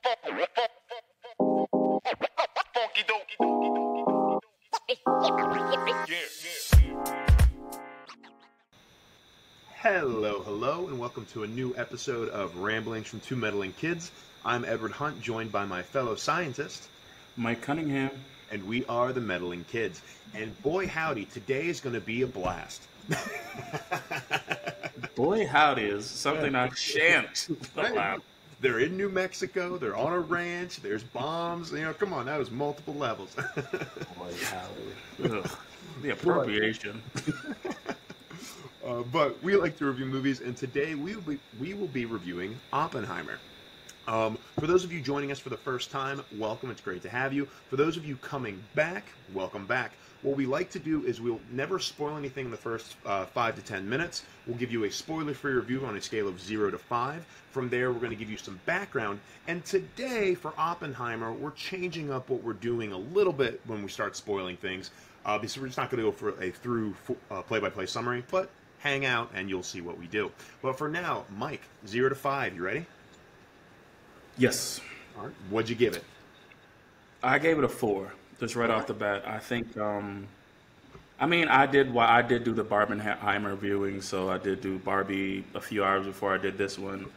Hello, and welcome to a new episode of Ramblings from Two Meddling Kids. I'm Edward Hunt, joined by my fellow scientist, Mike Cunningham. And we are the Meddling Kids. And boy howdy, today is going to be a blast. Boy howdy is something I shan't allow. They're in New Mexico, they're on a ranch, there's bombs, come on, that was multiple levels. Boy howdy. Ugh, the appropriation. But we like to review movies, and today we will be reviewing Oppenheimer. For those of you joining us for the first time, welcome. It's great to have you. For those of you coming back, welcome back. What we like to do is we'll never spoil anything in the first 5 to 10 minutes. We'll give you a spoiler-free review on a scale of 0 to 5. From there, we're going to give you some background. And today, for Oppenheimer, we're changing up what we're doing a little bit when we start spoiling things. Because we're just not going to go for a through play-by-play summary, but hang out and you'll see what we do. But for now, Mike, 0 to 5, you ready? Yes. All right. What'd you give it? I gave it a 4, just right off the bat. I think, I did do the Barbenheimer viewing, so I did do Barbie a few hours before I did this one.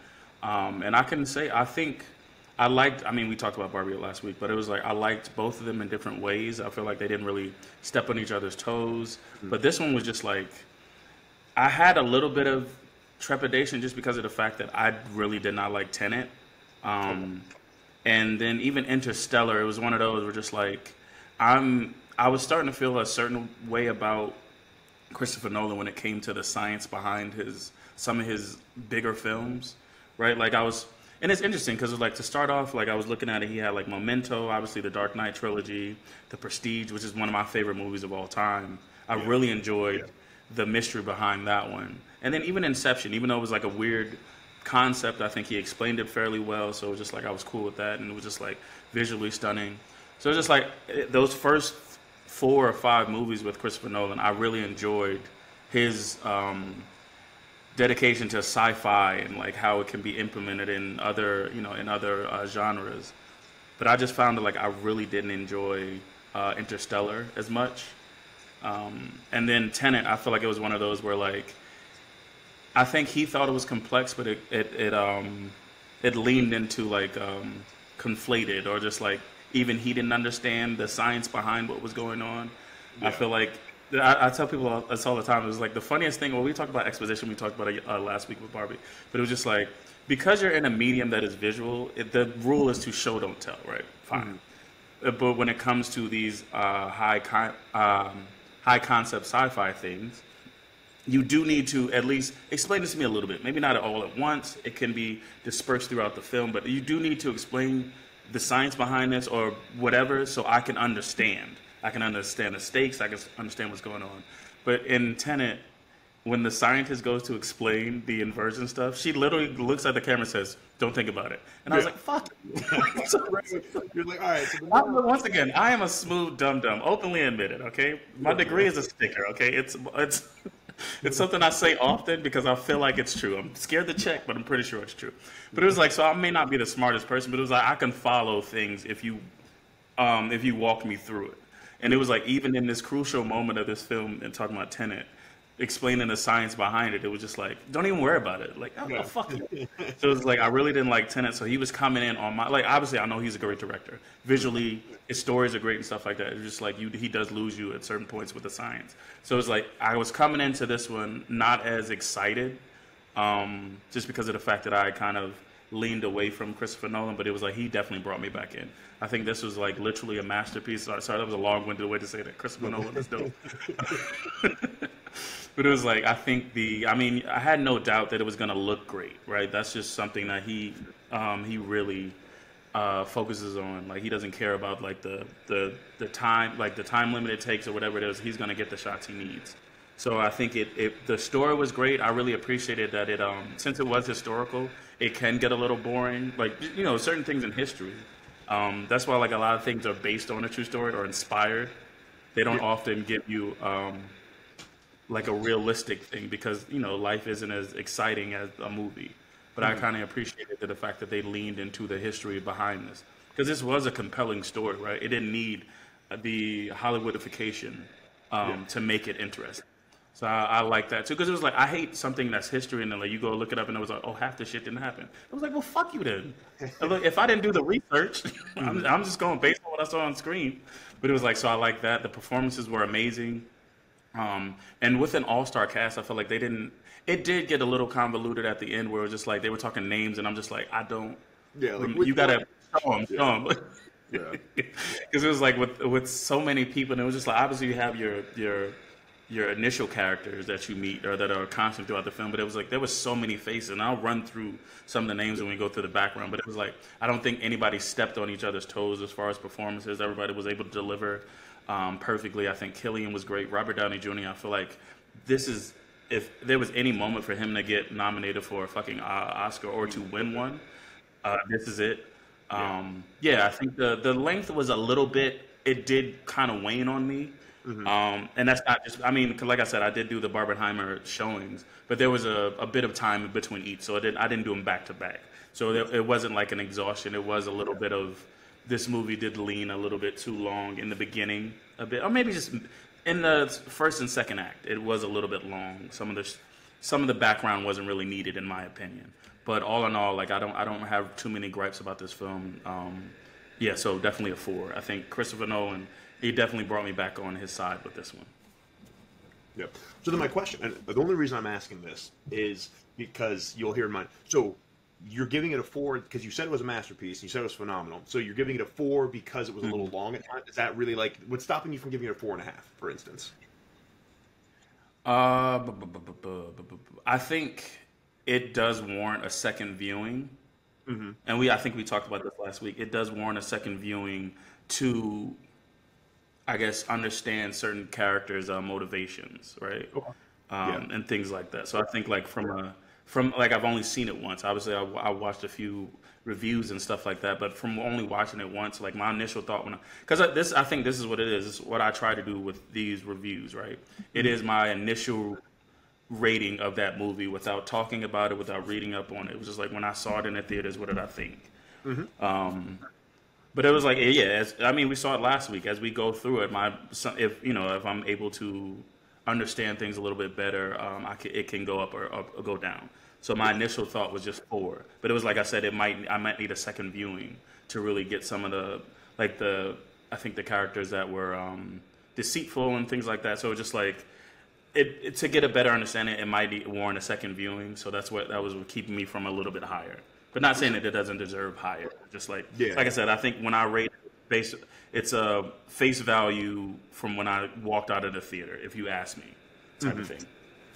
And I can say, I think I liked, we talked about Barbie last week, but it was like I liked both of them in different ways. I feel like they didn't really step on each other's toes. Mm-hmm. But this one was just like, I had a little bit of trepidation just because of the fact that I really did not like Tenet. And then even Interstellar, it was one of those where just like, I was starting to feel a certain way about Christopher Nolan when it came to the science behind some of his bigger films, right? Like and it's interesting because like to start off, like I was looking at it, he had like Memento, obviously the Dark Knight trilogy, The Prestige, which is one of my favorite movies of all time. I really enjoyed the mystery behind that one. And then even Inception, even though it was like a weird concept, I think he explained it fairly well, so it was just like I was cool with that, and it was just like visually stunning. So it was just like those first 4 or 5 movies with Christopher Nolan, I really enjoyed his dedication to sci-fi and like how it can be implemented in other genres. But I just found that like I really didn't enjoy Interstellar as much. And then Tenet, I feel like it was one of those where like I think he thought it was complex, but it leaned into like conflated, or just like even he didn't understand the science behind what was going on. Yeah. I feel like I tell people this all the time. It was like the funniest thing. Well, we talked about exposition. We talked about it last week with Barbie, but it was just like because you're in a medium that is visual, the rule is to show, don't tell, right? Fine. Mm-hmm. But when it comes to these high concept sci-fi things, you do need to at least explain this to me a little bit. Maybe not all at once. It can be dispersed throughout the film, but you do need to explain the science behind this or whatever so I can understand. I can understand the stakes. I can understand what's going on. But in Tenet, when the scientist goes to explain the inversion stuff, she literally looks at the camera and says, "Don't think about it." And I was like, "Fuck." You're like, all right. So once again, I am a smooth dum-dum, openly admitted, okay? My degree is a sticker, okay? It's something I say often because I feel like it's true. I'm scared to check, but I'm pretty sure it's true. But it was like, so I may not be the smartest person, but it was like I can follow things if you walk me through it. And it was like even in this crucial moment of this film and talking about Tenet, explaining the science behind it, it was just like, don't even worry about it. Like, oh, fuck you. So it was like I really didn't like Tenet, so he was coming in on my like. Obviously, I know he's a great director. Visually, his stories are great and stuff like that. It's just like he does lose you at certain points with the science. So it's like I was coming into this one not as excited, just because of the fact that I kind of leaned away from Christopher Nolan, but it was like he definitely brought me back in. I think this was like literally a masterpiece. Sorry, that was a long-winded way to say that. Christopher Nolan is dope. But it was like, I think I had no doubt that it was going to look great, right? That's just something that he really focuses on. Like, he doesn't care about like the time, like the time limit it takes or whatever it is. He's going to get the shots he needs. So I think the story was great. I really appreciated that it since it was historical, it can get a little boring. Like, certain things in history. That's why like a lot of things are based on a true story or inspired. They don't often give you like a realistic thing because life isn't as exciting as a movie. but I kind of appreciated the fact that they leaned into the history behind this, because this was a compelling story, right? It didn't need the Hollywoodification to make it interesting. So I like that too, because it was like, I hate something that's history and then like you go look it up and it was like, oh, half the shit didn't happen. I was like, well, fuck you then. Look, if I didn't do the research, I'm just going based on what I saw on screen. But it was like, so I like that. The performances were amazing. And with an all-star cast, I felt like it did get a little convoluted at the end where it was just like they were talking names and I'm just like, I don't. Yeah, like you gotta show them. Yeah. Because it was like with so many people, and it was just like, obviously you have your initial characters that you meet or that are constant throughout the film, but it was like there was so many faces, and I'll run through some of the names when we go through the background, but it was like I don't think anybody stepped on each other's toes as far as performances. Everybody was able to deliver perfectly. I think Cillian was great. Robert Downey Jr., I feel like this is, if there was any moment for him to get nominated for a fucking Oscar or to win one, this is it. I think the length was a little bit, it did kind of wane on me. And that's not just, I mean, 'cause like I said, I did do the Barbenheimer showings, but there was a bit of time between each, so I didn't do them back to back. So it wasn't like an exhaustion. It was a little bit of, this movie did lean a little bit too long in the beginning, a bit, or maybe just in the first and second act, it was a little bit long. Some of the background wasn't really needed, in my opinion. But all in all, like I don't have too many gripes about this film. So definitely a 4. I think Christopher Nolan, he definitely brought me back on his side with this one. Yep. So then my question, and the only reason I'm asking this is because you'll hear mine. So you're giving it a 4 because you said it was a masterpiece. And you said it was phenomenal. So you're giving it a 4 because it was a little long at times. Is that really like what's stopping you from giving it a 4.5, for instance? I think it does warrant a second viewing, and I think we talked about this last week. It does warrant a second viewing to, I guess, understand certain characters' motivations, right? Okay. And things like that. So I think like from I've only seen it once. Obviously, I watched a few reviews and stuff like that, but from only watching it once, like my initial thought I think this is what it is. This is what I try to do with these reviews, right? It is my initial rating of that movie without talking about it, without reading up on it. It was just like when I saw it in the theaters, what did I think? But it was like, we saw it last week. As we go through it, if I'm able to understand things a little bit better, it can go up or go down. So my initial thought was just 4, but it was like I said, I might need a second viewing to really get some of I think the characters that were deceitful and things like that. So just like to get a better understanding, it might warrant a second viewing. So that was keeping me from a little bit higher. But not saying that it doesn't deserve higher. Just like I said, I think when I rate it, it's a face value from when I walked out of the theater, if you ask me, type of thing.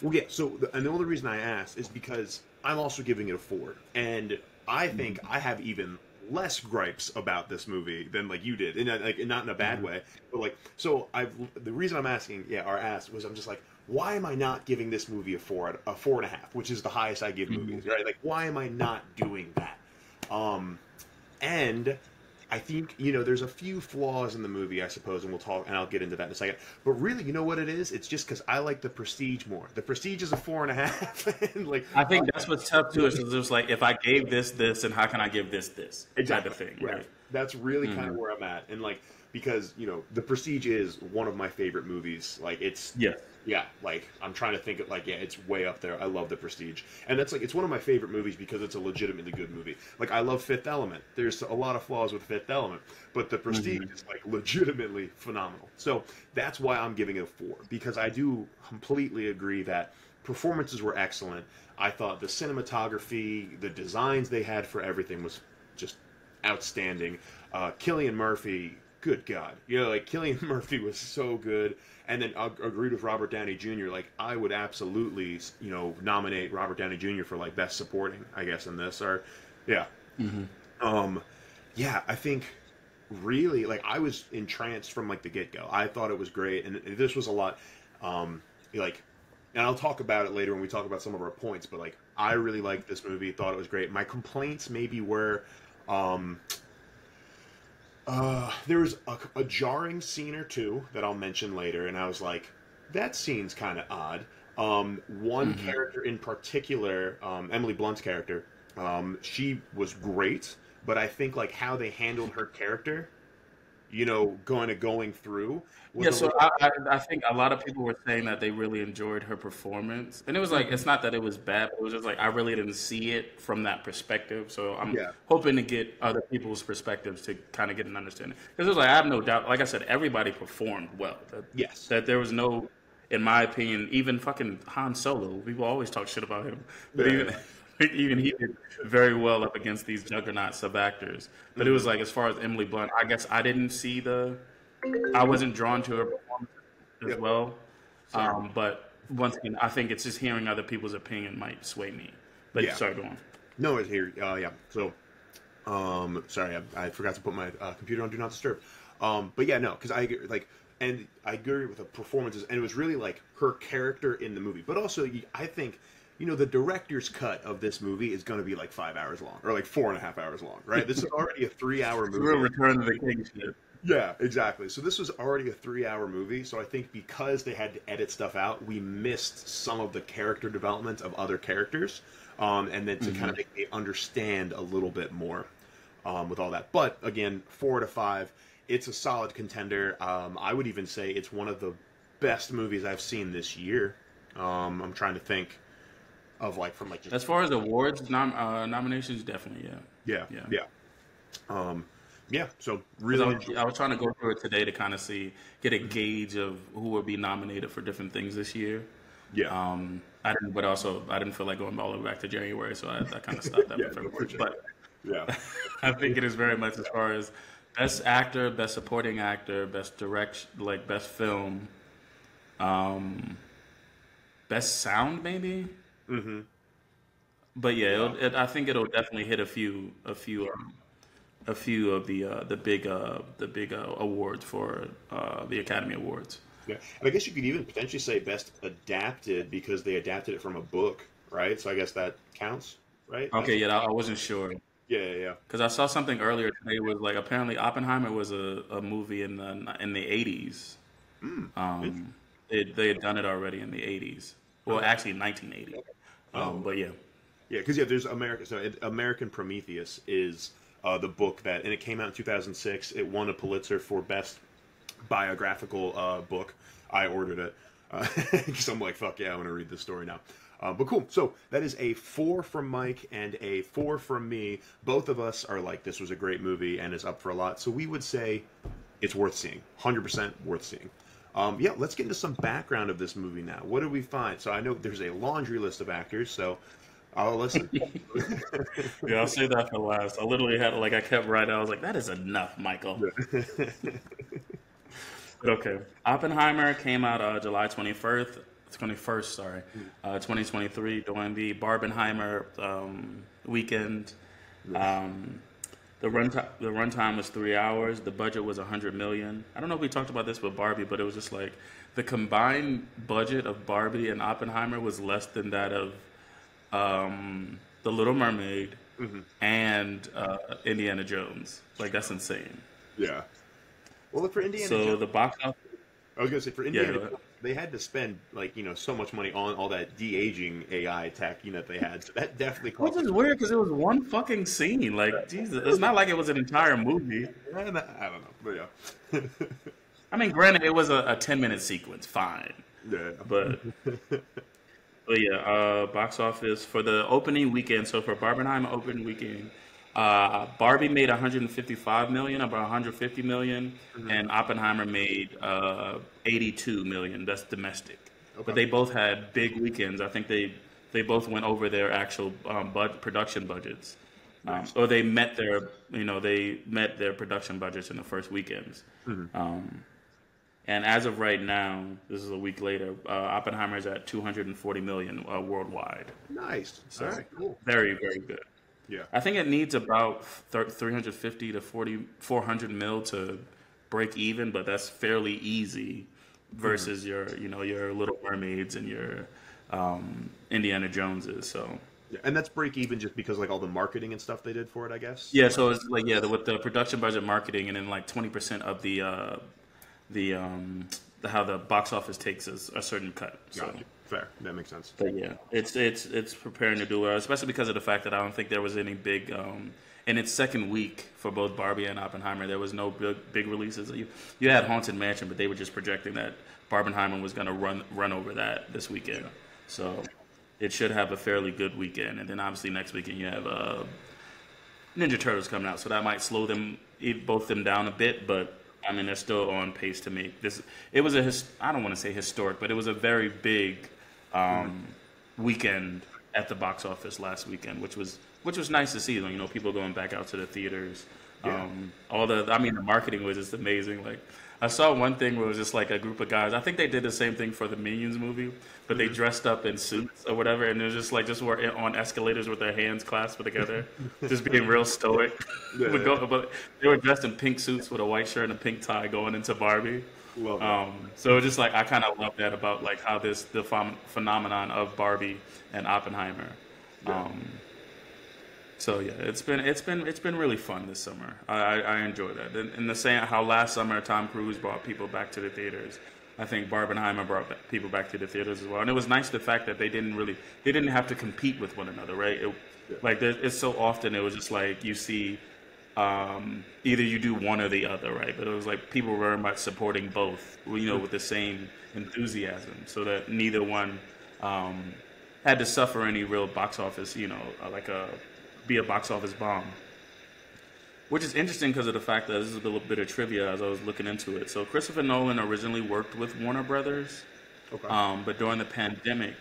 Well, yeah. So, and the only reason I asked is because I'm also giving it a 4, and I think I have even less gripes about this movie than like you did, and not in a bad way, but like so. The reason I'm asking, was I'm just like, why am I not giving this movie a 4.5, which is the highest I give movies, right? Like, why am I not doing that? And I think, there's a few flaws in the movie, I suppose, and I'll get into that in a second. But really, you know what it is? It's just because I like The Prestige more. The Prestige is a 4.5. And I think that's what's tough too. Is just like, if I gave this, and how can I give this exactly. type of thing, right? That's really kind of where I'm at, and like because The Prestige is one of my favorite movies. Like it's like I'm trying to think of it's way up there. I love The Prestige, and that's it's one of my favorite movies because it's a legitimately good movie. Like I love Fifth Element. There's a lot of flaws with Fifth Element, but The Prestige is like legitimately phenomenal. So that's why I'm giving it a 4, because I do completely agree that performances were excellent. I thought the cinematography, the designs they had for everything was just outstanding. Cillian Murphy, good God, Cillian Murphy was so good. And then I agreed with Robert Downey Jr. Like I would absolutely, nominate Robert Downey Jr. for like best supporting, I guess, in this. I think really I was entranced from like the get go. I thought it was great, and this was a lot, and I'll talk about it later when we talk about some of our points. But like I really liked this movie, thought it was great. My complaints maybe were. There was a jarring scene or two that I'll mention later, and I was like, that scene's kind of odd. One character in particular, Emily Blunt's character, She was great, but I think like how they handled her character, you know, going through was Yeah, a so little. I think a lot of people were saying that they really enjoyed her performance, and it was like Mhm. it's not that it was bad, but it was just like I really didn't see it from that perspective. So I'm Yeah. hoping to get other people's perspectives to kind of get an understanding. Because it was like I have no doubt, like I said, everybody performed well. Yes. That there was no, in my opinion, even fucking Han Solo. People always talk shit about him, but Yeah. even even he did very well up against these juggernauts of actors. But it Hmm. was like as far as Emily Blunt, I guess I didn't see the. I wasn't drawn to her performance as Yep. well. Sorry. But once again, I think it's just hearing other people's opinion might sway me. But Yeah. sorry, go on. No, it's here. Yeah. So, sorry, I forgot to put my computer on Do Not Disturb. But yeah, no, because I agree, like, and I agree with the performances, and it was really like her character in the movie. But also, I think, you know, the director's cut of this movie is going to be like 5 hours long, or like 4.5 hours long, right? This is already a 3 hour Real movie. Return of the King shit. Yeah, exactly. So this was already a 3 hour movie. So I think because they had to edit stuff out, we missed some of the character development of other characters, and then to kind of make me understand a little bit more with all that. But again, 4 to 5, it's a solid contender. I would even say it's one of the best movies I've seen this year. I'm trying to think of like from like just As far as awards nominations, definitely, yeah, yeah. yeah, um, yeah. So Because really enjoy. I was trying to go through it today to kind of get a gauge of who will be nominated for different things this year. Yeah, I didn't, but also I didn't feel like going all the way back to January, so I kind of stopped yeah, after no, for February. sure. But Yeah, I think it is very much as far as best actor, best supporting actor, best direction, like best film, um, best sound maybe. mm-hmm. But yeah, Yeah. I think it'll definitely hit a few of the big awards for the Academy Awards. Yeah, and I guess you could even potentially say best adapted because they adapted it from a book, right? So I guess that counts, right? Okay, yeah, I wasn't sure Yeah, yeah, yeah. because I saw something earlier today was like apparently Oppenheimer was a movie in the 80s. Mm. Um, they had done it already in the 80s. Well, Okay. actually 1980. Oh, But yeah. yeah, because yeah, there's America. So American Prometheus is the book that, and it came out in 2006. It won a Pulitzer for best biographical book. I ordered it because I'm like, fuck yeah, I want to read this story now. But cool. So that is a 4 from Mike and a 4 from me. Both of us are like, this was a great movie and is up for a lot. So we would say it's worth seeing. 100% worth seeing. Yeah, let's get into some background of this movie now. What did we find? So I know there's a laundry list of actors, so I'll listen. Yeah, I'll say that for last. I literally had like I kept writing. I was like, "That is enough, Michael." But okay, Oppenheimer came out July 21st, sorry, 2023 during the Barbenheimer weekend. Um, the runtime was 3 hours. The budget was 100 million. I don't know if we talked about this with Barbie, but it was just like the combined budget of Barbie and Oppenheimer was less than that of The Little Mermaid Hmm. and Indiana Jones. Like that's insane. Yeah. Well, look for Indiana So Jones. the box office, I was gonna say for yeah, Indiana go ahead. Jones, they had to spend like so much money on all that de-aging AI tech that they had. So that definitely Which cost. is weird because it was one fucking scene. Like Jesus, it's not like it was an entire movie. I don't know, but yeah. I mean, granted, it was a 10-minute sequence, fine, Yeah. but yeah, box office for the opening weekend. So for Barbenheimer opening weekend, Barbie made 155 million, about 150 million, Hmm. and Oppenheimer made 82 million. That's domestic, Okay. but they both had big weekends. I think they both went over their actual production budgets, Nice. or they met their production budgets in the first weekends. Hmm. And as of right now, this is a week later, Oppenheimer is at 240 million worldwide. Nice. All So right. Cool. very, very good. Yeah. I think it needs about 350 to 400 mil to break even, but that's fairly easy versus your Little Mermaids and your Indiana Joneses. So Yeah. And that's break even just because like all the marketing and stuff they did for it, I guess. yeah, so it's like with the production budget, marketing, and then like 20% of the how the box office takes a certain cut. So Gotcha. Fair. That makes sense. But yeah, it's preparing to do well, especially because of the fact that I don't think there was any big in its second week for both Barbie and Oppenheimer. There was no big releases. You had Haunted Mansion, but they were just projecting that Barbenheimer was going to run over that this weekend. So it should have a fairly good weekend. And then obviously next weekend you have Ninja Turtles coming out, so that might slow both them down a bit. But I mean, they're still on pace to make this. It was I don't want to say historic, but it was a very big weekend at the box office last weekend, which was nice to see. You know, people going back out to the theaters. Yeah. The marketing was just amazing. Like, I saw one thing where it was just like a group of guys. I think they did the same thing for the Minions movie, but they dressed up in suits or whatever, and it was just were on escalators with their hands clasped together, just being real stoic. Yeah. But they were dressed in pink suits with a white shirt and a pink tie going into Barbie. Love it. So just like I kind of love that about like how the phenomenon of Barbie and Oppenheimer. Yeah. So yeah, it's been really fun this summer. I enjoy that. And the same how last summer Tom Cruise brought people back to the theaters. I think Barbenheimer brought people back to the theaters as well. And it was nice the fact that they didn't have to compete with one another, right? It's so often it was just like you see either you do one or the other, right? But it was like people were very much supporting both, with the same enthusiasm, so that neither one had to suffer any real box office, be a box office bomb. Which is interesting because of the fact that this is a little bit of trivia as I was looking into it. So Christopher Nolan originally worked with Warner Brothers, Okay. but during the pandemic,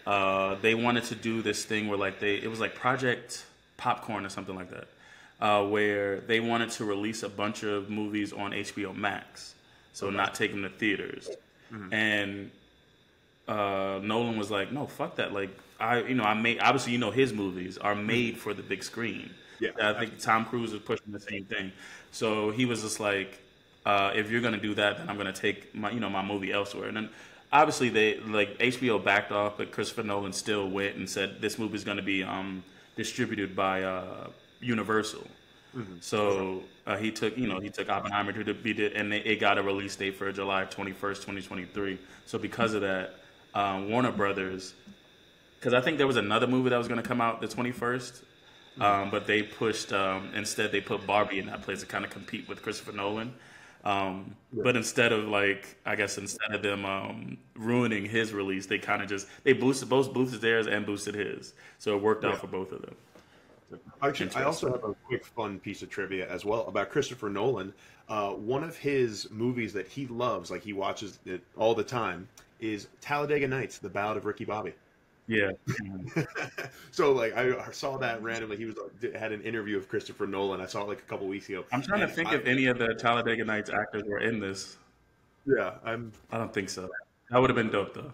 they wanted to do this thing where it was like Project Popcorn or something like that, where they wanted to release a bunch of movies on HBO Max, so not take them to theaters. Mm-hmm. And Nolan was like, "No, fuck that! Like, I made obviously his movies are made for the big screen." Yeah, I think Tom Cruise was pushing the same thing. So he was just like, "If you're gonna do that, then I'm gonna take my my movie elsewhere." And then obviously they HBO backed off, but Christopher Nolan still went and said this movie is gonna be distributed by Universal. Mm-hmm. So he took Oppenheimer to beat it, and it got a release date for July 21st, 2023. So because of that, Warner Brothers, because I think there was another movie that was going to come out the 21st, but they pushed instead they put Barbie in that place to kind of compete with Christopher Nolan. But instead of instead of them ruining his release, they kind of boosted theirs and boosted his, so it worked out for both of them. Actually, I also have a quick fun piece of trivia as well about Christopher Nolan. One of his movies that he loves, like he watches it all the time, is Talladega Nights: The Ballad of Ricky Bobby. Yeah. So I saw that randomly. He had an interview of Christopher Nolan. I saw it a couple weeks ago. I'm trying to think if any of the Talladega Nights actors were in this. Yeah, I don't think so. That would have been dope though.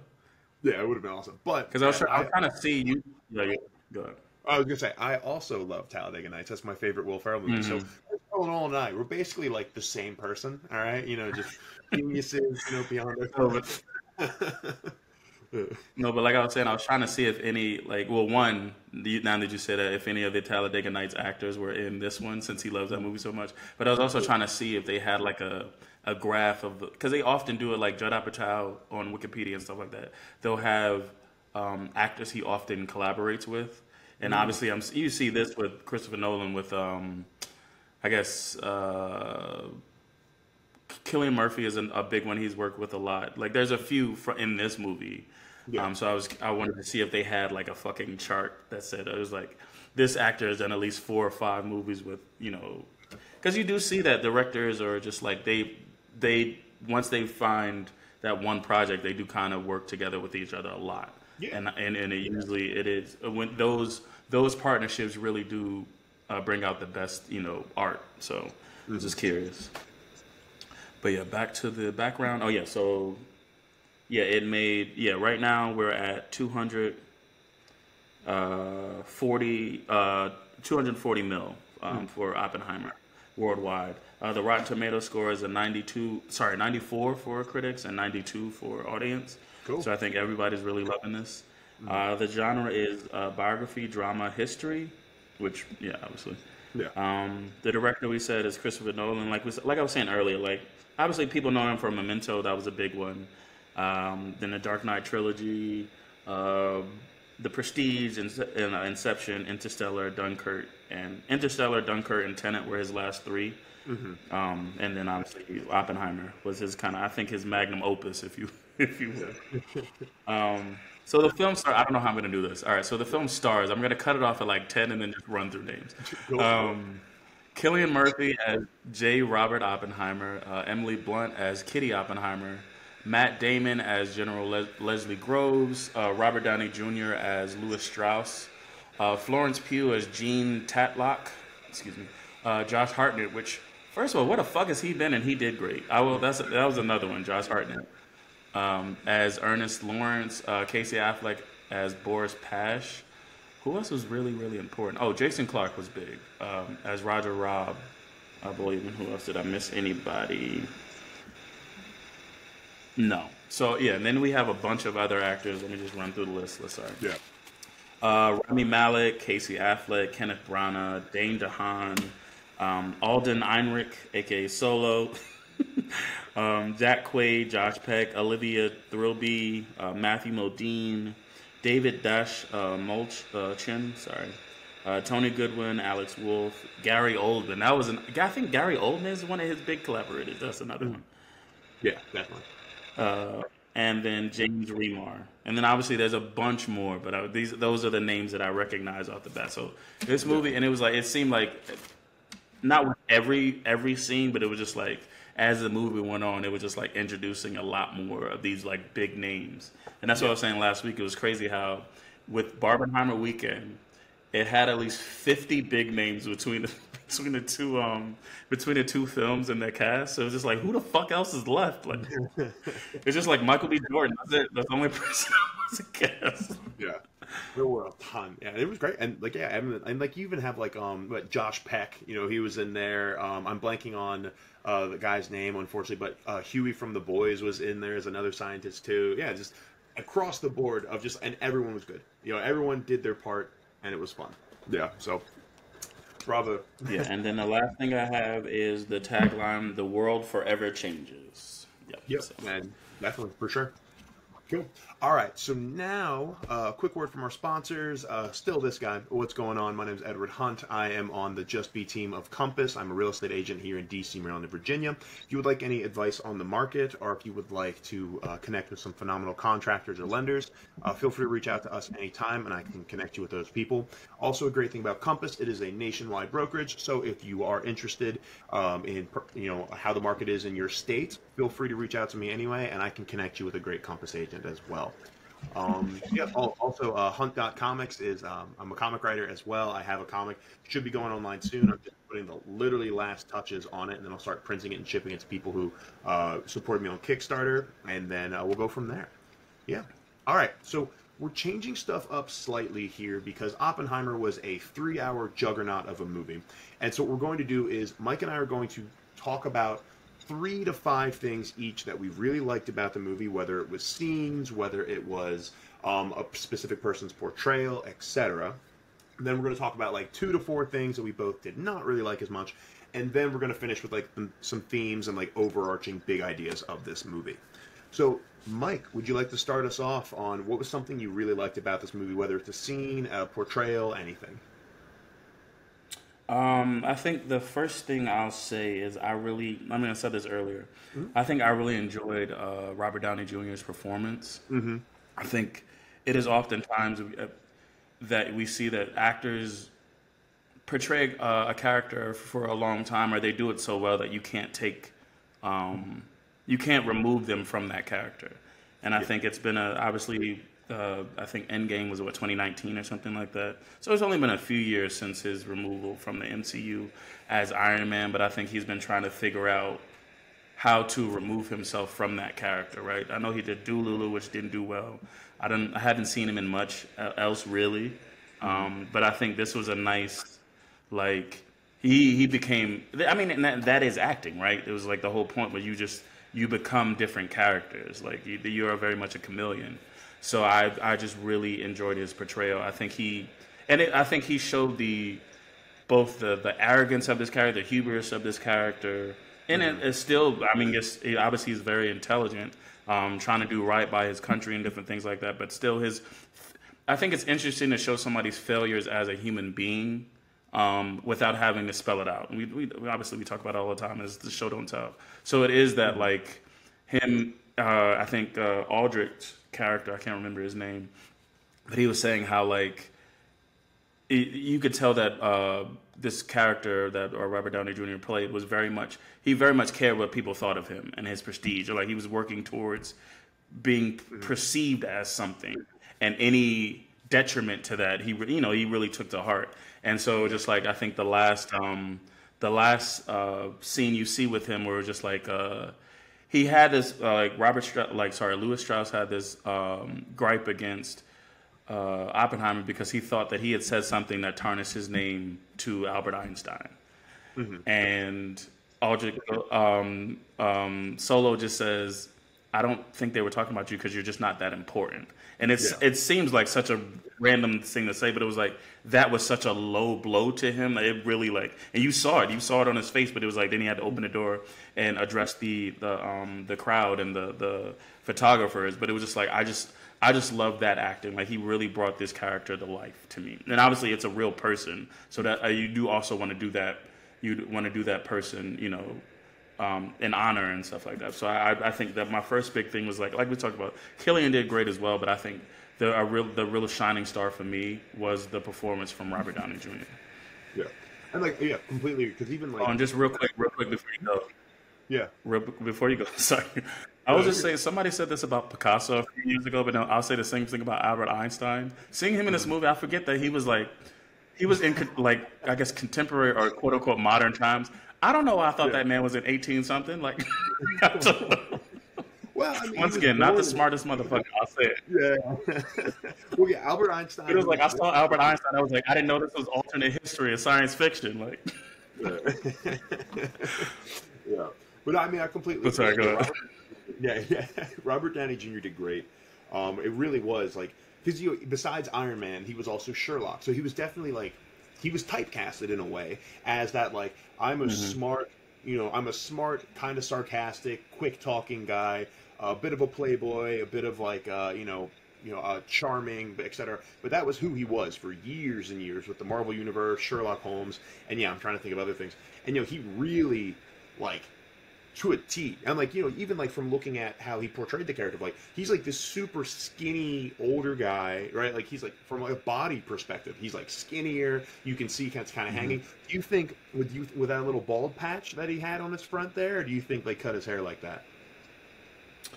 Yeah, it would have been awesome. But because I was trying to see you. Yeah, go ahead. I was gonna say I also love Talladega Nights. That's my favorite Will Ferrell movie. Mm-hmm. So Christopher Nolan and I, we're basically like the same person. All right, just geniuses. Beyond our. No, but like I was saying, I was trying to see if any, now that you said that, if any of the Talladega Nights actors were in this one, since he loves that movie so much. But I was also trying to see if they had a graph of, because they often do it like Judd Apatow on Wikipedia and stuff like that. They'll have actors he often collaborates with, and obviously you see this with Christopher Nolan with Cillian Murphy is a big one he's worked with a lot. Like there's a few in this movie. Yeah. So I wanted to see if they had a fucking chart that said it was like this actor has done at least 4 or 5 movies with because you do see that directors are just like they once they find that one project they do kind of work together with each other a lot. Yeah. And it is when those partnerships really do bring out the best art. So I'm just curious. But yeah, back to the background. Oh yeah, so yeah, it made right now we're at 240 mil for Oppenheimer worldwide. The Rotten Tomatoes score is a 94 for critics and 92 for audience. Cool. So I think everybody's really loving this. The genre is biography, drama, history, which obviously. Yeah. The director we said is Christopher Nolan. Like I was saying earlier, obviously people know him from Memento. That was a big one. Then the Dark Knight trilogy, The Prestige, Inception, Interstellar, Dunkirk, and Tenet were his last three. And then obviously Oppenheimer was his kind of, I think, his magnum opus, if you will. So the film star, I don't know how I'm going to do this. All right, so the film stars, I'm going to cut it off at like 10 and then just run through names. Cillian Murphy as J. Robert Oppenheimer, Emily Blunt as Kitty Oppenheimer, Matt Damon as General Leslie Groves, Robert Downey Jr. as Louis Strauss, Florence Pugh as Jean Tatlock, Josh Hartnett, which, first of all, what the fuck has he been? And he did great. That was another one, Josh Hartnett. As Ernest Lawrence, Casey Affleck as Boris Pash. Who else was really, really important? Oh, Jason Clarke was big. As Roger Robb, I believe. And who else? Did I miss anybody? No. So, yeah, and then we have a bunch of other actors. Let me just run through the list. Sorry. Yeah. Rami Malek, Casey Affleck, Kenneth Branagh, Dane DeHaan, Alden Ehrenreich, a.k.a. Solo, Jack Quaid, Josh Peck, Olivia Thirlby, Matthew Modine, David Dash Molchin, Tony Goodwin, Alex Wolff, Gary Oldman. I think Gary Oldman is one of his big collaborators. That's another one. Yeah, definitely. And then James Remar. And then obviously there's a bunch more, but those are the names that I recognize off the bat. So this movie, and it seemed like, not with every scene, but it was just like, as the movie went on, it was just like introducing a lot more of these like big names. And that's what I was saying last week. It was crazy how with Barbenheimer weekend, it had at least 50 big names between the two films and their cast. So it was just like, who the fuck else is left? Like, it's just like Michael B. Jordan. That's it. That's the only person that was a guest. Yeah. There were a ton. Yeah, it was great. And like, yeah, and like you even have like Josh Peck, he was in there. I'm blanking on the guy's name, unfortunately, but Huey from The Boys was in there as another scientist too. Yeah, just across the board and everyone was good. Everyone did their part and it was fun. Yeah, so bravo. Yeah, and then the last thing I have is the tagline, "The world forever changes." Yep, so. And definitely, for sure. Cool. All right, so now a quick word from our sponsors. Still this guy. What's going on? My name is Edward Hunt. I am on the Just Be team of Compass. I'm a real estate agent here in D.C., Maryland, and Virginia. If you would like any advice on the market, or if you would like to connect with some phenomenal contractors or lenders, feel free to reach out to us anytime, and I can connect you with those people. Also, a great thing about Compass, it is a nationwide brokerage. So if you are interested in how the market is in your state, feel free to reach out to me anyway, and I can connect you with a great Compass agent as well. Also, Hunt.comics is, I'm a comic writer as well. I have a comic. It should be going online soon. I'm just putting the literally last touches on it, and then I'll start printing it and shipping it to people who supported me on Kickstarter, and then we'll go from there. Yeah. All right. So we're changing stuff up slightly here because Oppenheimer was a 3-hour juggernaut of a movie. And so what we're going to do is Mike and I are going to talk about 3 to 5 things each that we really liked about the movie, whether it was scenes, whether it was a specific person's portrayal, etc. Then we're going to talk about like 2 to 4 things that we both did not really like as much, and then we're going to finish with like some themes and like overarching big ideas of this movie. So, Mike, would you like to start us off on what was something you really liked about this movie, whether it's a scene, a portrayal, anything? I think the first thing I'll say is I said this earlier. Mm-hmm. I think I really enjoyed Robert Downey Jr.'s performance. Mm-hmm. I think it is oftentimes that we see that actors portray a character for a long time, or they do it so well that you can't remove them from that character. And I think it's been obviously. I think Endgame was 2019 or something like that. So it's only been a few years since his removal from the MCU as Iron Man, but I think he's been trying to figure out how to remove himself from that character, right? I know he did Doolittle, which didn't do well. I haven't seen him in much else really, but I think this was a nice, like, he became. I mean, and that is acting, right? It was like the whole point where you become different characters. Like you are very much a chameleon. So I just really enjoyed his portrayal. I think he showed both the arrogance of this character, the hubris of this character, and it's still. I mean, obviously he's very intelligent. trying to do right by his country and different things like that. But still, I think it's interesting to show somebody's failures as a human being without having to spell it out. We obviously we talk about it all the time as the show don't tell. So it is that like him, I think Aldrich's character, I can't remember his name, but he was saying how like you could tell that this character that Robert Downey Jr. played was very much cared what people thought of him and his prestige, or like he was working towards being perceived as something, and any detriment to that he really took to heart. And so just like I think the last scene you see with him where just like he had this Louis Strauss had this gripe against Oppenheimer because he thought that he had said something that tarnished his name to Albert Einstein. And Aldrich Solo just says, I don't think they were talking about you because you're just not that important. And it seems like such a random thing to say, but it was like that was such a low blow to him that it really like, and you saw it on his face, but it was like then he had to open the door and address the crowd and the photographers. But it was just like I just love that acting. Like he really brought this character to life to me. And obviously it's a real person, so that you do also want to do that. You want to do that person, in honor and stuff like that. So I think that my first big thing was like we talked about, Killian did great as well, but I think the real shining star for me was the performance from Robert Downey Jr. Yeah, and completely, because even like. And just real quick before you go. Yeah. Before you go, sorry. I was just saying, somebody said this about Picasso a few years ago, but no, I'll say the same thing about Albert Einstein. Seeing him in this movie, I forget that he was in like I guess contemporary or quote unquote modern times. I don't know why I thought that man was in 18 something. Like, well, I mean, once again, not the smartest motherfucker. I'll say it. Yeah. Well, yeah, Albert Einstein. It was like I saw Albert Einstein. I was like, I didn't know this was alternate history of science fiction. Like, yeah. But I mean, I completely. But sorry, go ahead. Yeah. Robert Downey Jr. did great. It really was like because besides Iron Man, he was also Sherlock. So he was definitely like he was typecasted in a way as that like I'm a smart, I'm a smart, kind of sarcastic, quick talking guy, a bit of a playboy, a bit of like charming, etc. But that was who he was for years and years with the Marvel Universe, Sherlock Holmes, and I'm trying to think of other things. And he really like. To a T. And like, even like from looking at how he portrayed the character, like he's like this super skinny older guy, right? Like he's like from like a body perspective, he's like skinnier. You can see kind of hanging. Do you think with that little bald patch that he had on his front there, or do you think they cut his hair like that?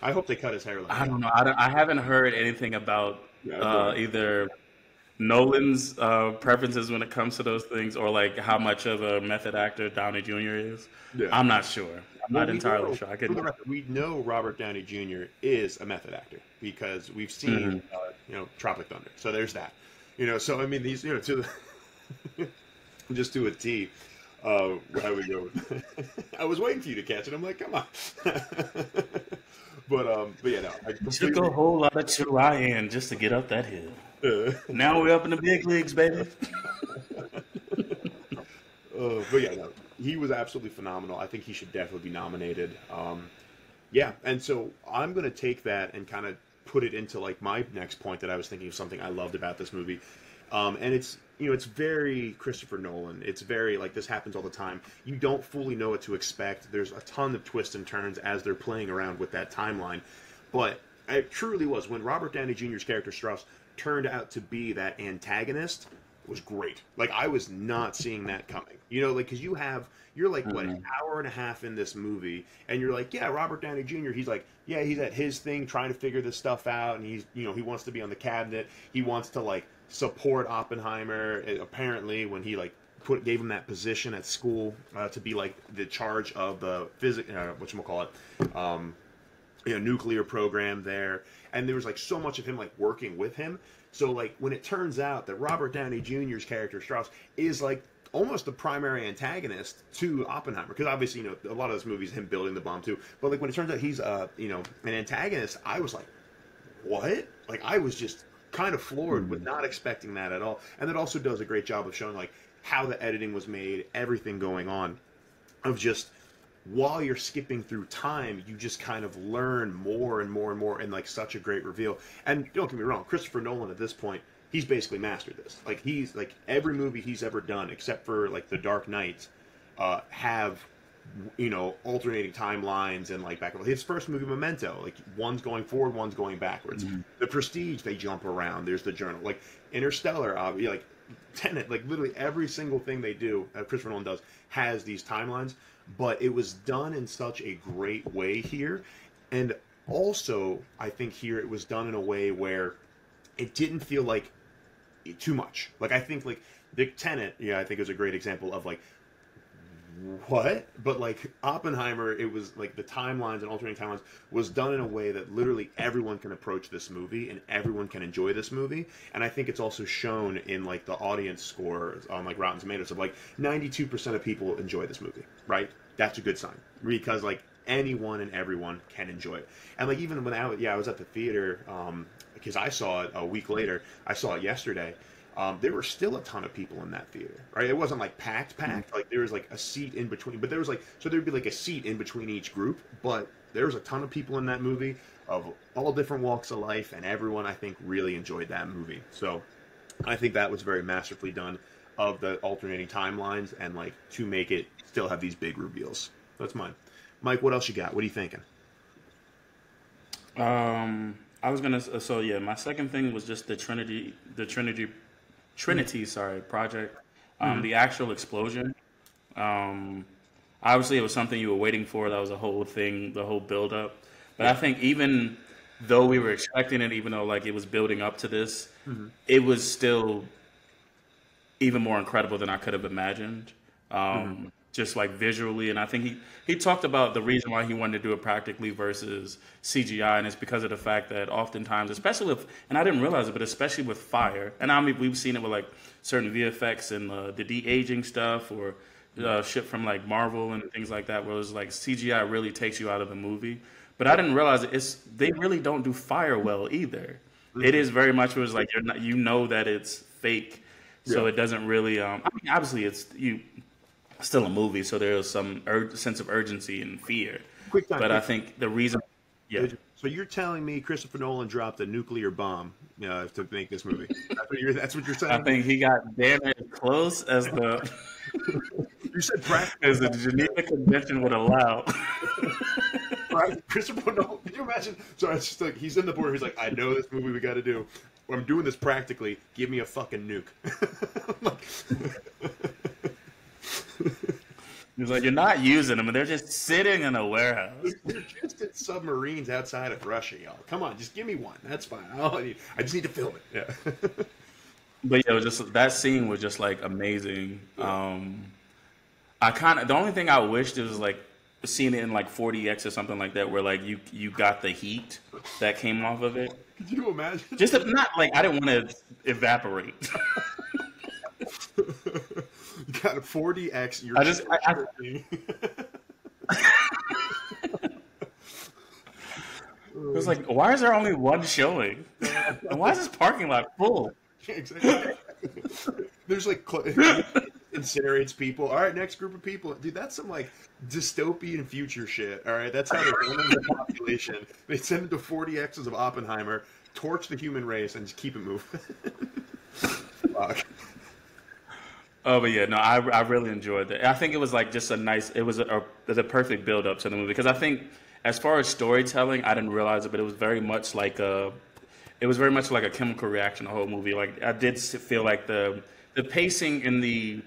I hope they cut his hair like that. I don't know. I haven't heard anything about either Nolan's preferences when it comes to those things, or like how much of a method actor Downey Jr. is. Yeah. I'm not sure. I'm not entirely sure. We know Robert Downey Jr. is a method actor because we've seen, Tropic Thunder. So there's that. So I mean, these, to the just to a T. How we go? I was waiting for you to catch it. I'm like, come on. but yeah, no. It took a whole lot of trying just to get up that hill. Now we're up in the big leagues, baby. But yeah, no. He was absolutely phenomenal. I think he should definitely be nominated. And so I'm going to take that and kind of put it into like my next point that I was thinking of something I loved about this movie. And it's, it's very Christopher Nolan. It's very like this happens all the time. You don't fully know what to expect. There's a ton of twists and turns as they're playing around with that timeline. But it truly was when Robert Downey Jr.'s character Strauss turned out to be that antagonist. Was great. Like I was not seeing that coming. Like because you're like what an hour and a half in this movie, and you're like, yeah, Robert Downey Jr. He's like, yeah, he's at his thing trying to figure this stuff out, and he's he wants to be on the cabinet. He wants to like support Oppenheimer. Apparently, when he like gave him that position at school to be like the charge of the nuclear program there, and there was like so much of him like working with him. So, like, when it turns out that Robert Downey Jr.'s character, Strauss, is, like, almost the primary antagonist to Oppenheimer. Because, obviously, a lot of this movie is him building the bomb, too. But, like, when it turns out he's, an antagonist, I was like, what? Like, I was just kind of floored with not expecting that at all. And it also does a great job of showing, like, how the editing was made, everything going on. Of just, while you're skipping through time, you just kind of learn more and more and more, and like such a great reveal. And don't get me wrong, Christopher Nolan at this point, he's basically mastered this. Like he's like every movie he's ever done, except for like The Dark Knight, have alternating timelines and like back. His first movie, Memento, like one's going forward, one's going backwards. Mm-hmm. The Prestige, they jump around. There's the Journal, like Interstellar, like Tenet, like literally every single thing they do, Christopher Nolan does, has these timelines. But it was done in such a great way here, and also I think here it was done in a way where it didn't feel like too much. Like I think like the Tenet, I think is a great example of like what, but like Oppenheimer, it was like the timelines and alternating timelines was done in a way that literally everyone can approach this movie and everyone can enjoy this movie. And I think it's also shown in like the audience score on like Rotten Tomatoes of like 92% of people enjoy this movie, right? That's a good sign, because like anyone and everyone can enjoy it. And like even when I was at the theater, because I saw it a week later, I saw it yesterday. There were still a ton of people in that theater, right? It wasn't like packed. Like there was like a seat in between, but there was like, so there'd be like a seat in between each group, but there was a ton of people in that movie of all different walks of life, and everyone I think really enjoyed that movie. So I think that was very masterfully done of the alternating timelines and like to make it still have these big reveals. That's mine. Mike, what else you got? What are you thinking? I was gonna. So yeah, my second thing was just the Trinity project. The actual explosion. Obviously, it was something you were waiting for. That was a whole thing, the whole build up. But I think even though we were expecting it, even though like it was building up to this, it was still even more incredible than I could have imagined. Just like visually, and I think he talked about the reason why he wanted to do it practically versus CGI, and it's because of the fact that oftentimes, especially with, and I didn't realize it, but especially with fire, and I mean we've seen it with like certain VFX and the de-aging stuff, or shit from like Marvel and things like that, where it's like CGI really takes you out of the movie. But I didn't realize they really don't do fire well either. It is very much was like you're not, that it's fake, so it doesn't really. I mean, obviously it's still a movie, so there's some sense of urgency and fear. I think the reason, So you're telling me Christopher Nolan dropped a nuclear bomb to make this movie? That's what you're saying? I think he got damn as close as the you said practice as the Geneva Convention would allow. Right, Christopher Nolan. Can you imagine? So it's just like he's in the board. He's like, I know this movie we got to do. I'm doing this practically. Give me a fucking nuke. He's like, you're not using them, and they're just sitting in a warehouse. They're just in submarines outside of Russia, y'all. Come on, just give me one. That's fine. I just need to film it. Yeah. But yeah, just that scene was just like amazing. The only thing I wished it was like seeing it in like 40x or something like that, where like you got the heat that came off of it. Could you imagine? Just not like I didn't want to evaporate. You got a 40x. You're it was like, why is there only one showing? And why is this parking lot full? Exactly. There's like incinerates people. All right, next group of people. Dude, that's some like dystopian future shit. All right, that's how they're handling the population. They send it to 40x's of Oppenheimer, torch the human race, and just keep it moving. Fuck. Oh, but yeah, no, I really enjoyed that. I think it was like just it was a perfect build up to the movie, because I think as far as storytelling, I didn't realize it, but it was very much like a chemical reaction. The whole movie, like I did feel like the pacing in the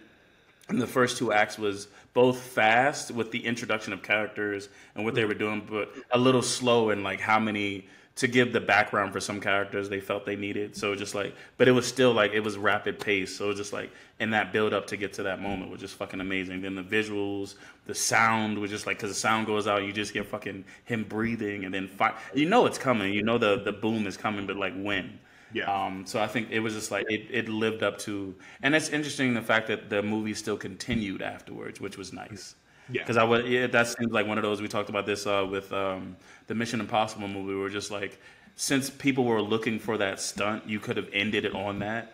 first two acts was both fast with the introduction of characters and what they were doing, but a little slow in like how many to give the background for some characters they felt they needed. So just like, but it was still like, it was rapid pace. So it was just like, and that build up to get to that moment was just fucking amazing. Then the visuals, the sound was just like, cause the sound goes out, you just get fucking him breathing, and then it's coming, the boom is coming, but like when? Yeah. So I think it was just like, it lived up to, and it's interesting the fact that the movie still continued afterwards, which was nice. Yeah, because that seems like one of those, we talked about this with the Mission Impossible movie, where just like since people were looking for that stunt, you could have ended it on that,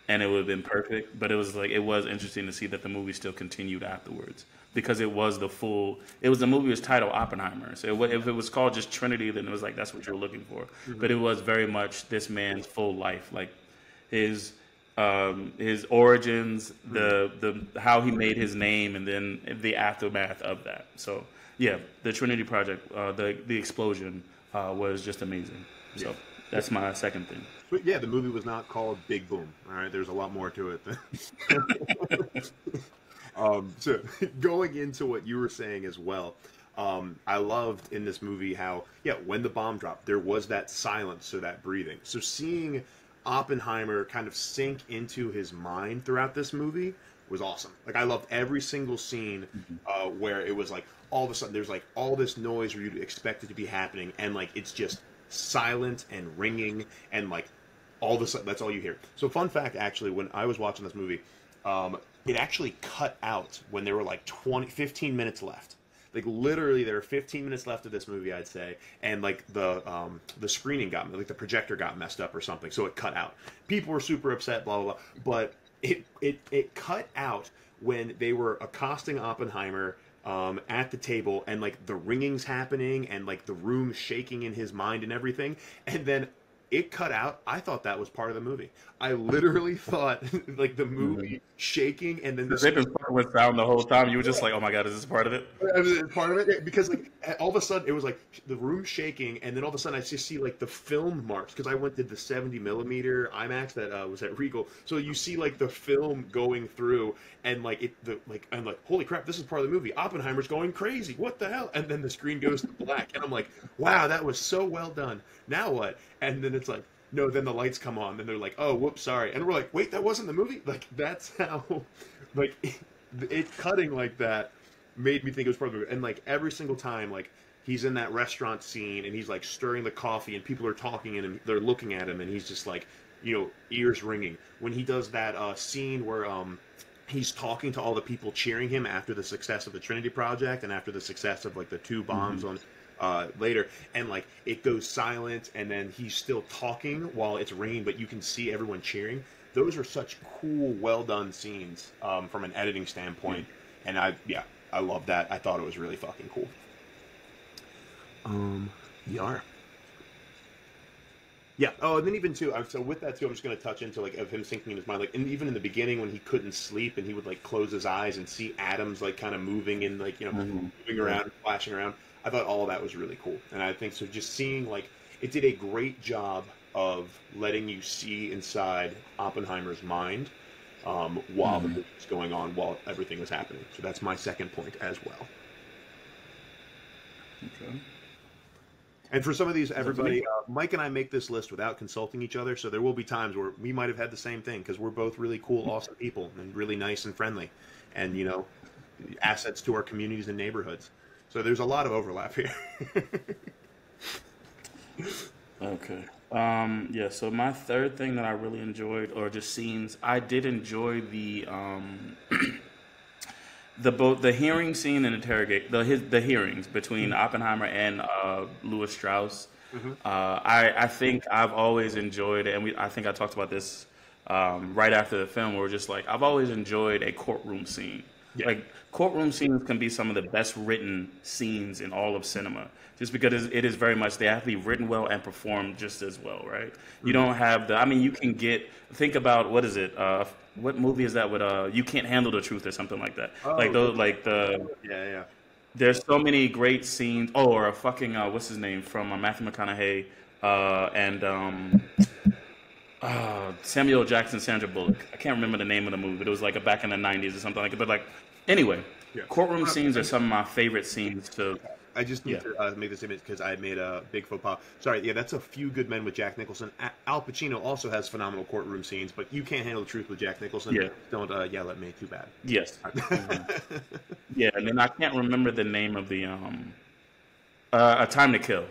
and it would have been perfect. But it was like, it was interesting to see that the movie still continued afterwards, because it was the movie was titled Oppenheimer. So if it was called just Trinity, then it was like, that's what you were looking for. But it was very much this man's full life, like his origins, the how he made his name, and then the aftermath of that. So yeah, the Trinity Project, the explosion was just amazing. So that's my second thing. But yeah, the movie was not called Big Boom. All right, there's a lot more to it. So going into what you were saying as well, I loved in this movie how, when the bomb dropped, there was that silence, so that breathing. So seeing Oppenheimer kind of sink into his mind throughout this movie was awesome. Like, I loved every single scene where it was like, all of a sudden there's like all this noise where you'd expect it to be happening, and like it's just silent and ringing, and like all of a sudden that's all you hear. So fun fact, actually, when I was watching this movie, it actually cut out when there were like 15 minutes left. Like, literally, there were 15 minutes left of this movie, I'd say, and like the screening the projector got messed up or something, so it cut out. People were super upset, blah blah blah. But it cut out when they were accosting Oppenheimer at the table, and like the ringing's happening, and like the room shaking in his mind and everything, and then it cut out. I thought that was part of the movie. I literally thought like the movie shaking, and then they've been fucking with sound the whole time. You were just like, "Oh my god, is this part of it?" Part of it, because like all of a sudden it was like the room shaking, and then all of a sudden I just see like the film marks, because I did the 70mm IMAX that was at Regal. So you see like the film going through, and like I'm like, holy crap, this is part of the movie. Oppenheimer's going crazy. What the hell? And then the screen goes to black, and I'm like, wow, that was so well done. Now what? And then it's like, no, then the lights come on, and they're like, oh, whoops, sorry. And we're like, wait, that wasn't the movie? Like, that's how, like, it cutting like that made me think it was part of the movie. And, like, every single time, like, he's in that restaurant scene, and he's, like, stirring the coffee, and people are talking, and they're looking at him, and he's just, like, ears ringing. When he does that scene where he's talking to all the people cheering him after the success of the Trinity Project, and after the success of, like, the 2 bombs on later, and like it goes silent, and then he's still talking while it's raining, but you can see everyone cheering. Those are such cool, well done scenes from an editing standpoint, and I love that. I thought it was really fucking cool. Yeah. Oh, and then even too, so with that too, I'm just going to touch into like of him sinking in his mind, like, and even in the beginning when he couldn't sleep and he would like close his eyes and see atoms like kind of moving and like moving around, flashing around. I thought all of that was really cool, and I think so. Just seeing like it did a great job of letting you see inside Oppenheimer's mind while the movie was going on, while everything was happening. So that's my second point as well. Okay. And for some of these, everybody, Mike and I make this list without consulting each other, so there will be times where we might have had the same thing, because we're both really cool, awesome people, and really nice and friendly, and assets to our communities and neighborhoods. So there's a lot of overlap here. Okay. Yeah, so my third thing that I really enjoyed, or just scenes, I did enjoy the the hearing scene and the hearings between Oppenheimer and Louis Strauss. I think I've always enjoyed it, and I think I talked about this right after the film, where we're just like, I've always enjoyed a courtroom scene. Yeah. Like, courtroom scenes can be some of the best written scenes in all of cinema, just because it is very much, they have to be written well and performed just as well, right? You don't have you can think about, what is it, what movie is that with You Can't Handle the Truth or something like that. Yeah. There's so many great scenes. Oh, or a fucking what's his name from Matthew McConaughey and Samuel Jackson, Sandra Bullock. I can't remember the name of the movie, but it was like back in the 90s or something like that. But like, anyway, courtroom scenes are some of my favorite scenes to. I just need to make this image because I made a big faux pas. Sorry, that's A Few Good Men with Jack Nicholson. Al Pacino also has phenomenal courtroom scenes, but You Can't Handle the Truth with Jack Nicholson. Yeah. Don't yell at me. Too bad. Yes. Yeah, and then I can't remember the name of the A Time to Kill.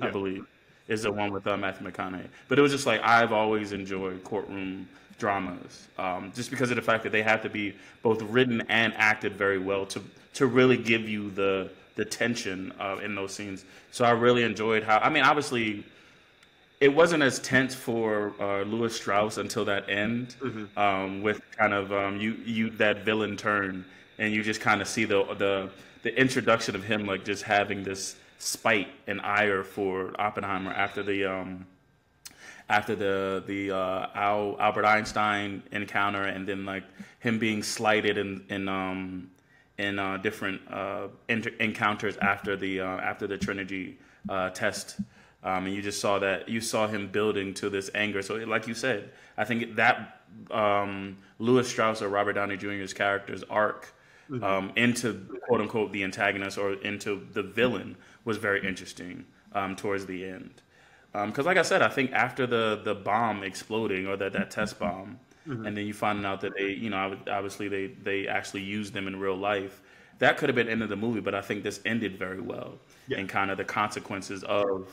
I believe is the one with Matthew McConaughey. But it was just like, I've always enjoyed courtroom dramas, just because of the fact that they have to be both written and acted very well to really give you the tension in those scenes. So I really enjoyed how, obviously it wasn't as tense for Louis Strauss until that end, with kind of you that villain turn, and you just kind of see the introduction of him like just having this spite and ire for Oppenheimer after the Albert Einstein encounter, and then like him being slighted in different encounters after the Trinity test. And you just saw him building to this anger. So, like you said, I think that Louis Strauss or Robert Downey Jr.'s character's arc into quote unquote the antagonist or into the villain was very interesting towards the end. Because, like I said, I think after the bomb exploding or that test bomb, and then you find out that they, obviously they actually used them in real life. That could have been the end of the movie, but I think this ended very well, and kind of the consequences of.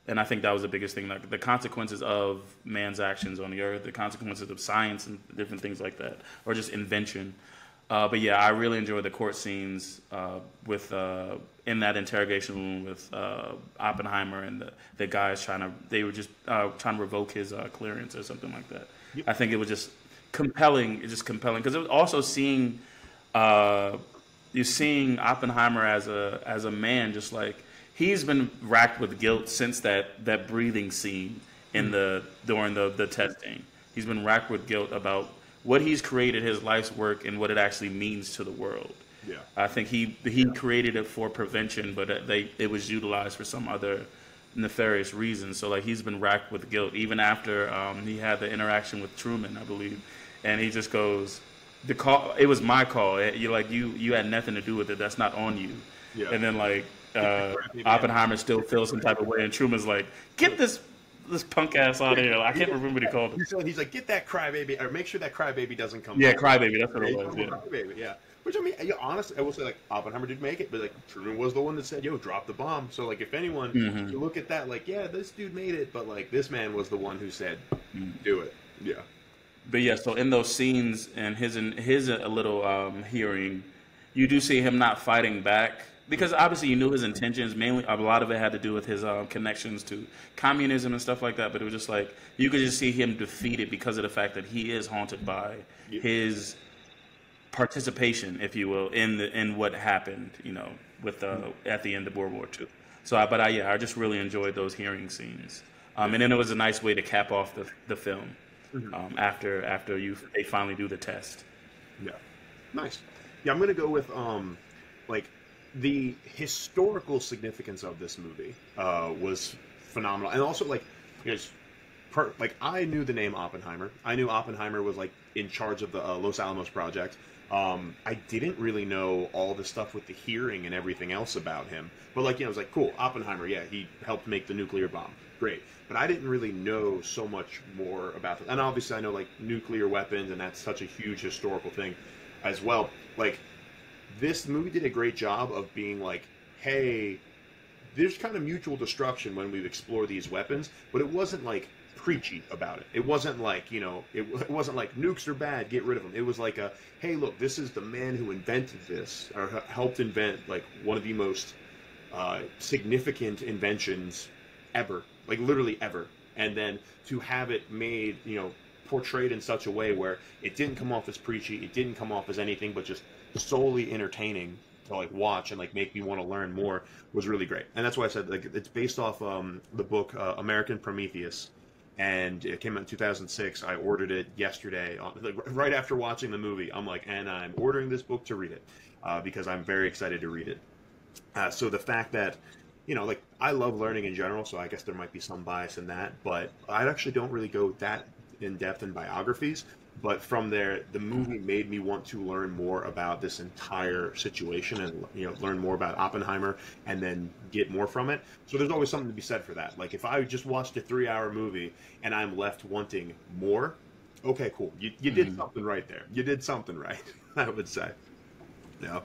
And I think that was the biggest thing, like the consequences of man's actions on the earth, the consequences of science and different things like that, or just invention. But yeah, I really enjoyed the court scenes with in that interrogation room with Oppenheimer and the guys they were just trying to revoke his clearance or something like that. Yep. I think it was just compelling. It's just compelling because it was also seeing you're seeing Oppenheimer as a man, just like. He's been racked with guilt since that breathing scene during the testing. He's been racked with guilt about what he's created, his life's work, and what it actually means to the world. Yeah, I think he created it for prevention, but it was utilized for some other nefarious reasons. So like he's been racked with guilt even after he had the interaction with Truman, I believe, and he just goes, "The call. It was my call. You had nothing to do with it. That's not on you." Yeah. And then like. Oppenheimer still feels some type of way, and Truman's like, "Get this punk ass out of here!" I can't remember what he called him. He's like, "Get that crybaby, or make sure that crybaby doesn't come." Yeah, crybaby. That's what it was. Yeah, crybaby. Yeah. Which I mean, honestly, I will say like Oppenheimer did make it, but like Truman was the one that said, "Yo, drop the bomb." So like, if anyone, you look at that, like, yeah, this dude made it, but like this man was the one who said, "Do it." Yeah. But yeah, so in those scenes and his a little hearing, you do see him not fighting back. Because obviously you knew his intentions. Mainly, a lot of it had to do with his connections to communism and stuff like that. But it was just like you could just see him defeated because of the fact that he is haunted by his participation, if you will, in what happened. With at the end of World War II. So, I just really enjoyed those hearing scenes. And then it was a nice way to cap off the film after they finally do the test. Yeah, nice. Yeah, I'm gonna go with the historical significance of this movie was phenomenal, and also I knew the name Oppenheimer. I knew Oppenheimer was like in charge of the Los Alamos project. I didn't really know all the stuff with the hearing and everything else about him, but I was like, cool, Oppenheimer. Yeah, he helped make the nuclear bomb. Great, but I didn't really know so much more about it. And obviously, I know like nuclear weapons, and that's such a huge historical thing as well. Like. This movie did a great job of being like, hey, there's kind of mutual destruction when we explore these weapons, but it wasn't like preachy about it. It wasn't like, it wasn't like nukes are bad, get rid of them. It was like hey, look, this is the man who invented this, or helped invent like one of the most significant inventions ever, like literally ever. And then to have it made, portrayed in such a way where it didn't come off as preachy, it didn't come off as anything but just solely entertaining to like watch and like make me want to learn more was really great. And that's why I said like it's based off the book American Prometheus, and it came out in 2006. I ordered it yesterday right after watching the movie. I'm like, and I'm ordering this book to read it because I'm very excited to read it. So the fact that I love learning in general, so I guess there might be some bias in that, but I actually don't really go that in depth in biographies. But from there, the movie made me want to learn more about this entire situation and, learn more about Oppenheimer and then get more from it. So there's always something to be said for that. Like, if I just watched a 3-hour movie and I'm left wanting more, okay, cool. You did something right there. You did something right, I would say. Yeah.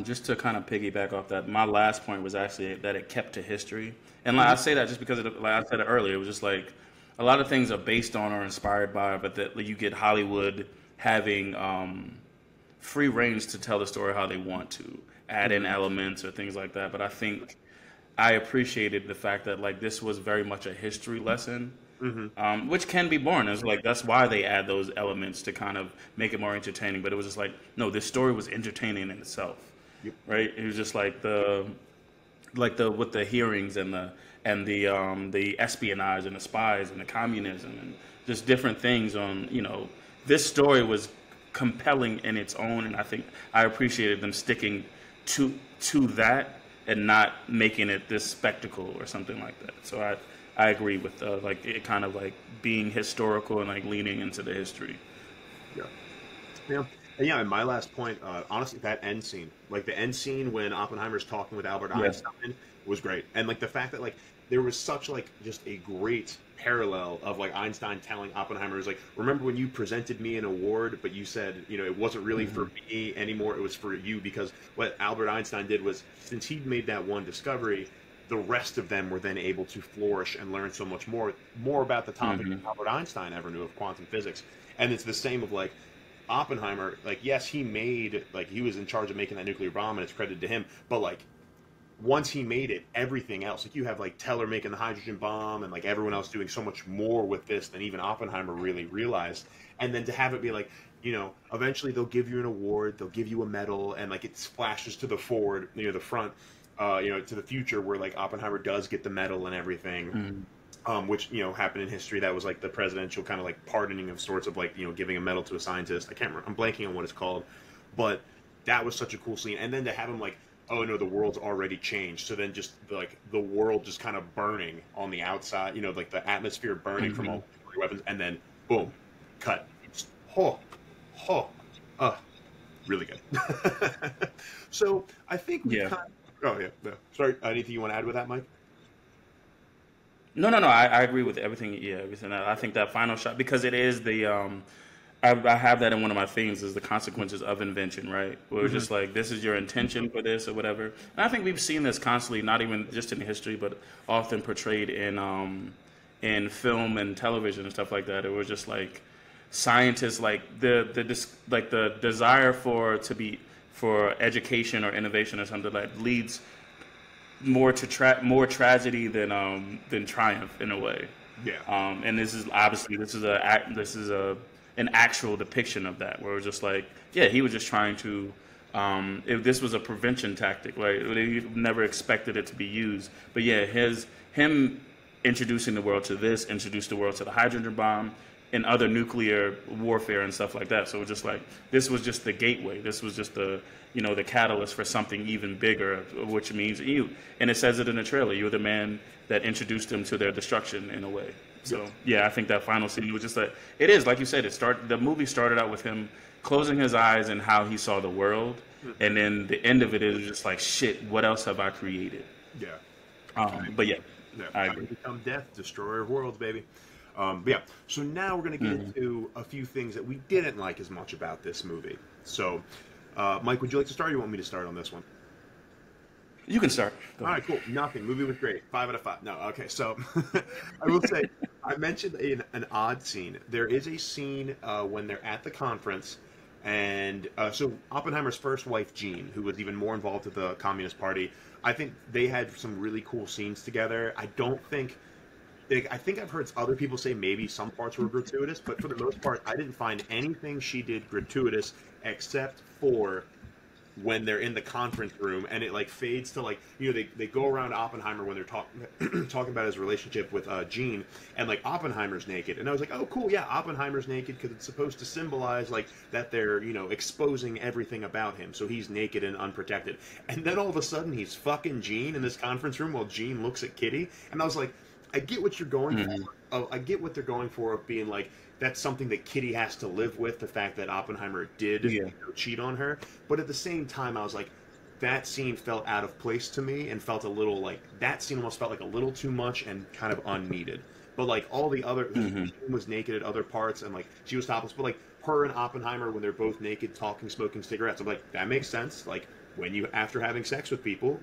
Just to kind of piggyback off that, my last point was actually that it kept to history. And I say that just because, like I said it earlier, it was just like, a lot of things are based on or inspired by, but that you get Hollywood having free range to tell the story how they want to, add in elements or things like that. But I think I appreciated the fact that like this was very much a history lesson, Mm-hmm. which can be boring. It's like that's why they add those elements to kind of make it more entertaining. But it was just like, no, this story was entertaining in itself, Yep. right? It was just like the with the hearings and the espionage and the spies and the communism and just different things on, you know, this story was compelling in its own, and I think I appreciated them sticking to that and not making it this spectacle or something like that. So I agree with like it kind of like being historical and like leaning into the history. Yeah. Yeah. And yeah, and my last point, honestly, that end scene, like the end scene when Oppenheimer's talking with Albert Yes. Einstein was great. And like the fact that like there was such like just a great parallel of like Einstein telling Oppenheimer is like, remember when you presented me an award, but you said, you know, it wasn't really for me anymore, it was for you, because what Albert Einstein did was since he'd made that one discovery, the rest of them were then able to flourish and learn so much more about the topic than Albert Einstein ever knew of quantum physics. And it's the same of like Oppenheimer, like yes, he made like he was in charge of making that nuclear bomb and it's credited to him, but like once he made it, everything else, like you have like Teller making the hydrogen bomb and like everyone else doing so much more with this than even Oppenheimer really realized. And then to have it be like, you know, eventually they'll give you an award, they'll give you a medal, and like it splashes to the forward, you know, the front, you know, to the future where like Oppenheimer does get the medal and everything. Which, you know, happened in history. That was like the presidential kind of like pardoning of sorts of like, you know, giving a medal to a scientist. I can't remember. I'm blanking on what it's called, but that was such a cool scene. And then to have him like, oh no, the world's already changed. So then just like the world just kind of burning on the outside, you know, like the atmosphere burning from all the nuclear weapons, and then boom, cut. Just, oh, oh, really good. So I think we Yeah. kind of, oh yeah, no. Sorry, anything you want to add with that, Mike? No, no, no. I agree with everything. Yeah, everything. I think that final shot, because it is the I have that in one of my themes, is the consequences of invention, right? Where it's just like this is your intention for this or whatever. And I think we've seen this constantly, not even just in history, but often portrayed in film and television and stuff like that. It was just like scientists, like the desire for education or innovation or something that leads more to more tragedy than triumph in a way. Yeah. And this is obviously this is an actual depiction of that, where it's just like, yeah, he was just trying to. If this was a prevention tactic, right? He never expected it to be used, but yeah, him introducing the world to this, introduced the world to the hydrogen bomb and other nuclear warfare and stuff like that. So it was just like this was just the gateway. This was just the the catalyst for something even bigger, which means you. And it says it in the trailer. You were the man that introduced them to their destruction in a way. So yeah, I think that final scene was just like it is, like you said. The movie started out with him closing his eyes and how he saw the world, and then the end of it is just like shit. What else have I created? Yeah. But yeah, Yeah, I I agree. become death, destroyer of worlds, baby. But yeah, so now we're going to get into a few things that we didn't like as much about this movie. So, Mike, would you like to start, or you want me to start on this one? You can start. Go All ahead. right, cool. Nothing. Movie was great. 5 out of 5. No, okay. So, I will say, I mentioned an odd scene. There is a scene when they're at the conference, and so Oppenheimer's first wife, Jean, who was even more involved with the Communist Party, I think they had some really cool scenes together. I don't think. I think I've heard other people say maybe some parts were gratuitous, but for the most part, I didn't find anything she did gratuitous except for when they're in the conference room and it like fades to like they go around Oppenheimer when they're talking about his relationship with Jean, and like Oppenheimer's naked, and I was like, oh cool, yeah, Oppenheimer's naked because it's supposed to symbolize like that they're exposing everything about him, so he's naked and unprotected, and then all of a sudden he's fucking Jean in this conference room while Jean looks at Kitty, and I was like, I get what you're going for. I get what they're going for of being like that's something that Kitty has to live with, the fact that Oppenheimer did cheat on her. But at the same time, I was like, that scene felt out of place to me and felt a little like that scene almost felt like a little too much and kind of unneeded. But like all the other, Jean was naked at other parts and like she was topless. But like her and Oppenheimer when they're both naked, talking, smoking cigarettes, I'm like, that makes sense. Like when you after having sex with people,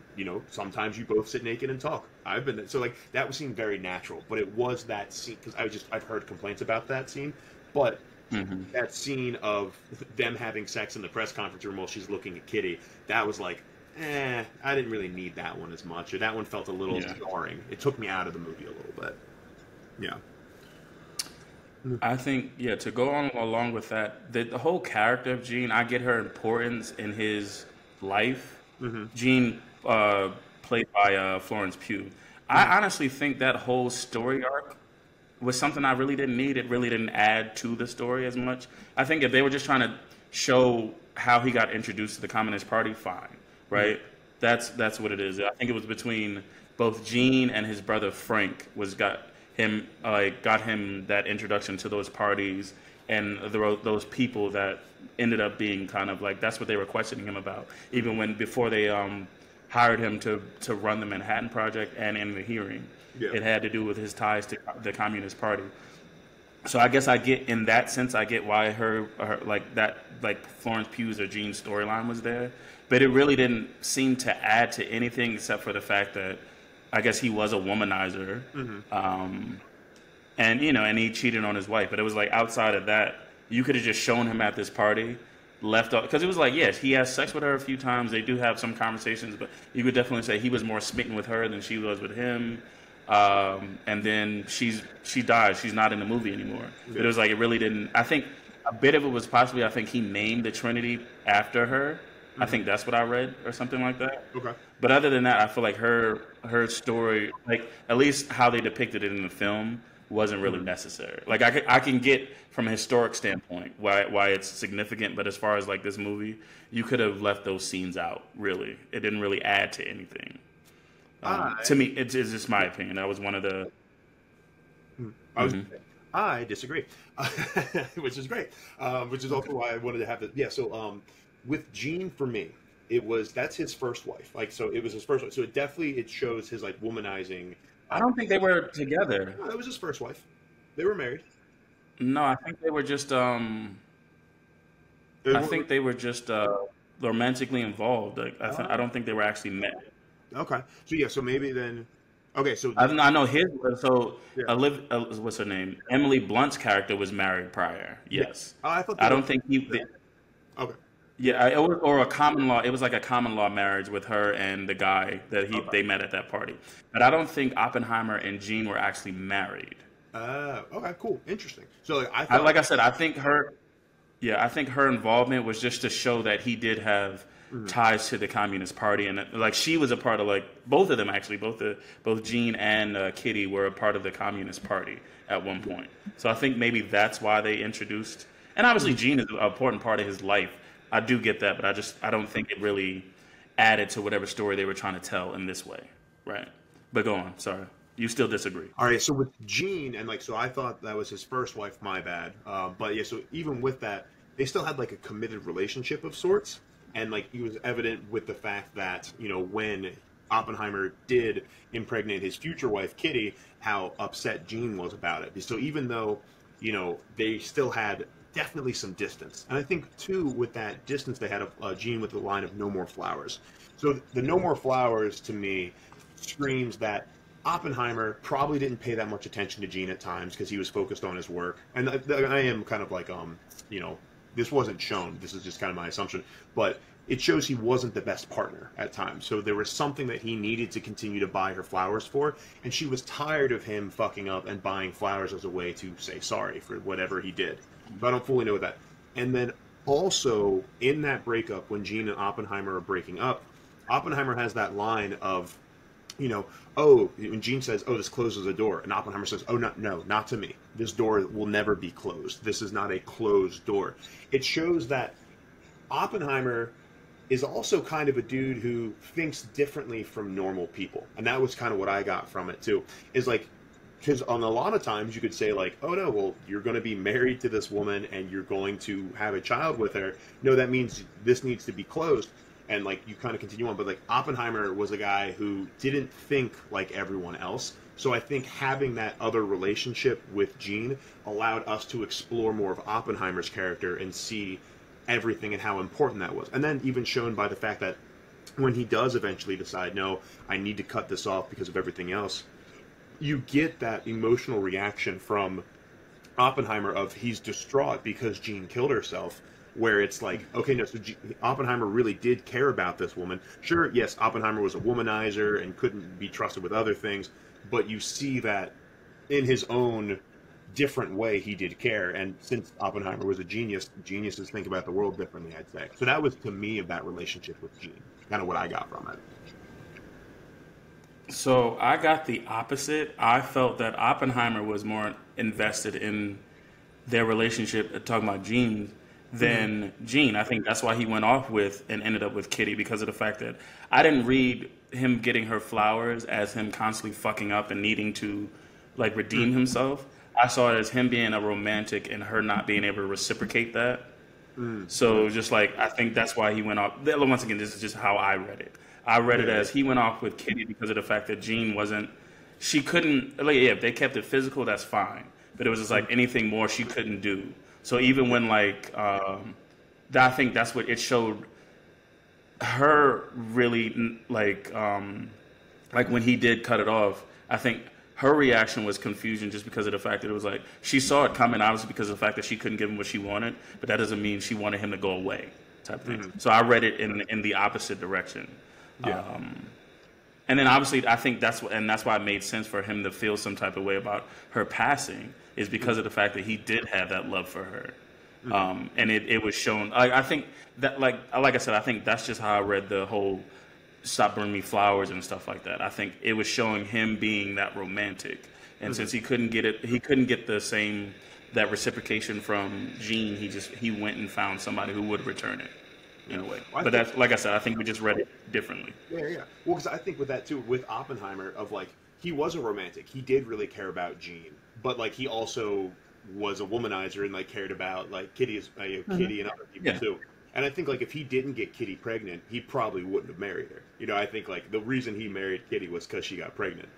sometimes you both sit naked and talk. I've been there. So like that seemed very natural, but it was that scene because I've heard complaints about that scene, but that scene of them having sex in the press conference room while she's looking at Kitty, that was like I didn't really need that one as much, or that one felt a little Yeah. jarring. It took me out of the movie a little bit. Yeah. I think, yeah, to go on along with that, the whole character of Gene, I get her importance in his life. Mm-hmm. Gene, played by Florence Pugh. Mm-hmm. I honestly think that whole story arc was something I really didn't need. It really didn't add to the story as much. I think if they were just trying to show how he got introduced to the Communist Party, fine, right? That's what it is. I think it was between both Gene and his brother Frank got him that introduction to those parties and those people that ended up being kind of like that's what they were questioning him about. Even before they hired him to run the Manhattan Project, and in the hearing, it had to do with his ties to the Communist Party. So I guess I get in that sense, I get why her like Florence Pugh's or Jean's storyline was there, but it really didn't seem to add to anything except for the fact that I guess he was a womanizer, and and he cheated on his wife. But it was like outside of that, you could have just shown him at this party, left off because it was like yes, he has sex with her a few times. They do have some conversations, but you could definitely say he was more smitten with her than she was with him. And then she dies. She's not in the movie anymore. Yeah. But it was like it really didn't. I think a bit of it was possibly I think he named the Trinity after her. I think that's what I read or something like that. Okay. But other than that, I feel like her story, like at least how they depicted it in the film, wasn't really necessary. Like I can get from a historic standpoint why it's significant, but as far as like this movie, you could have left those scenes out. Really, it didn't really add to anything. To me, it's just my opinion. That was one of the. I disagree, which is great. Which is also why I wanted to have it. Yeah. So with Gene, for me, that's his first wife. Like, so it was his first wife. So it shows his like womanizing. I don't think they were together. No, that was his first wife. They were married. No, I think they were just. I think they were just romantically involved. Like, I don't think they were actually met. Okay. So yeah. So maybe then. Okay. So I know his. So what's her name? Emily Blunt's character was married prior. Yes. Yeah. I don't think he. Okay. Yeah, it was, or a common law. It was like a common law marriage with her and the guy that they met at that party. But I don't think Oppenheimer and Gene were actually married. Okay, cool, interesting. So like I said, I think her involvement was just to show that he did have ties to the Communist Party, and like she was a part of like both of them actually, both Gene and Kitty were a part of the Communist Party at one point. So I think maybe that's why they introduced. And obviously, Gene is an important part of his life. I do get that, but I don't think it really added to whatever story they were trying to tell in this way, right? But go on. Sorry, you still disagree. All right. So with Gene, and like, so I thought that was his first wife. My bad. But yeah. So even with that, they still had like a committed relationship of sorts, and like it was evident with the fact that when Oppenheimer did impregnate his future wife Kitty, how upset Gene was about it. So even though they still had definitely some distance. And I think, too, with that distance, they had a Gene with the line of "No more flowers." So the "No more flowers" to me screams that Oppenheimer probably didn't pay that much attention to Gene at times because he was focused on his work. And I am kind of like, this wasn't shown. This is just kind of my assumption. But it shows he wasn't the best partner at times. So there was something that he needed to continue to buy her flowers for. And she was tired of him fucking up and buying flowers as a way to say sorry for whatever he did. But I don't fully know that. And then also in that breakup, when Gene and Oppenheimer are breaking up, Oppenheimer has that line of, when Gene says, "Oh, this closes the door," and Oppenheimer says, "Oh, no, not to me. This door will never be closed. This is not a closed door." It shows that Oppenheimer is also kind of a dude who thinks differently from normal people. And that was kind of what I got from it too, is like, because on a lot of times you could say like, oh no, well, you're going to be married to this woman and you're going to have a child with her. No, that means this needs to be closed. And like you kind of continue on. But like Oppenheimer was a guy who didn't think like everyone else. So I think having that other relationship with Gene allowed us to explore more of Oppenheimer's character and see everything and how important that was. And then even shown by the fact that when he does eventually decide, no, I need to cut this off because of everything else, you get that emotional reaction from Oppenheimer of he's distraught because Jean killed herself, where it's like, okay, no, so Oppenheimer really did care about this woman. Sure, yes, Oppenheimer was a womanizer and couldn't be trusted with other things, but you see that in his own different way he did care. And since Oppenheimer was a genius, geniuses think about the world differently, I'd say. So that was, to me, of that relationship with Gene, kind of what I got from it. So I got the opposite. I felt that Oppenheimer was more invested in their relationship, talking about Gene, than Gene. I think that's why he went off with and ended up with Kitty, because of the fact that I didn't read him getting her flowers as him constantly fucking up and needing to like redeem himself. I saw it as him being a romantic and her not being able to reciprocate that. So just like, I think that's why he went off. Once again, this is just how I read it. I read it as he went off with Kitty because of the fact that Jean wasn't, she couldn't, like, yeah, if they kept it physical, that's fine. But it was just like anything more she couldn't do. So even when like, I think that's what it showed her really like when he did cut it off, I think her reaction was confusion just because of the fact that it was like, she saw it coming obviously because of the fact that she couldn't give him what she wanted, but that doesn't mean she wanted him to go away type of thing. So I read it in the opposite direction. Yeah. And then obviously I think that's why it made sense for him to feel some type of way about her passing, is because of the fact that he did have that love for her. And it was shown. I think that like I said, I think that's just how I read the whole "stop bringing me flowers" and stuff like that. I think it was showing him being that romantic, and since he couldn't get that reciprocation from Jean, he went and found somebody who would return it in a way. Well, but that's, like I said, I think we just read it differently. Yeah. Well, because I think with that too, with Oppenheimer, of like, he was a romantic. He did really care about Jean, but like he also was a womanizer and like cared about like Kitty and other people too. And I think like if he didn't get Kitty pregnant, he probably wouldn't have married her. You know, I think like the reason he married Kitty was because she got pregnant.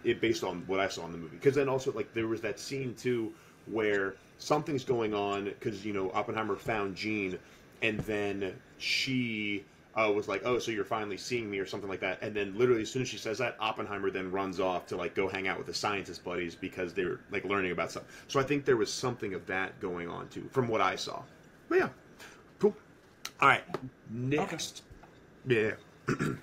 It based on what I saw in the movie. Because then also like there was that scene too where something's going on because Oppenheimer found Jean, and then she was like, "Oh, so you're finally seeing me," or something like that. And then literally as soon as she says that, Oppenheimer then runs off to like go hang out with the scientist buddies because they were like learning about stuff. So I think there was something of that going on too, from what I saw. But yeah, cool. All right, next. Okay. Yeah.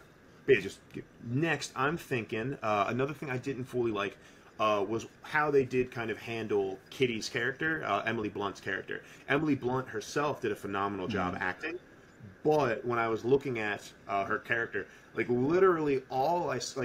Next, I'm thinking another thing I didn't fully like was how they did kind of handle Kitty's character, Emily Blunt's character. Emily Blunt herself did a phenomenal job acting. But when I was looking at her character, like literally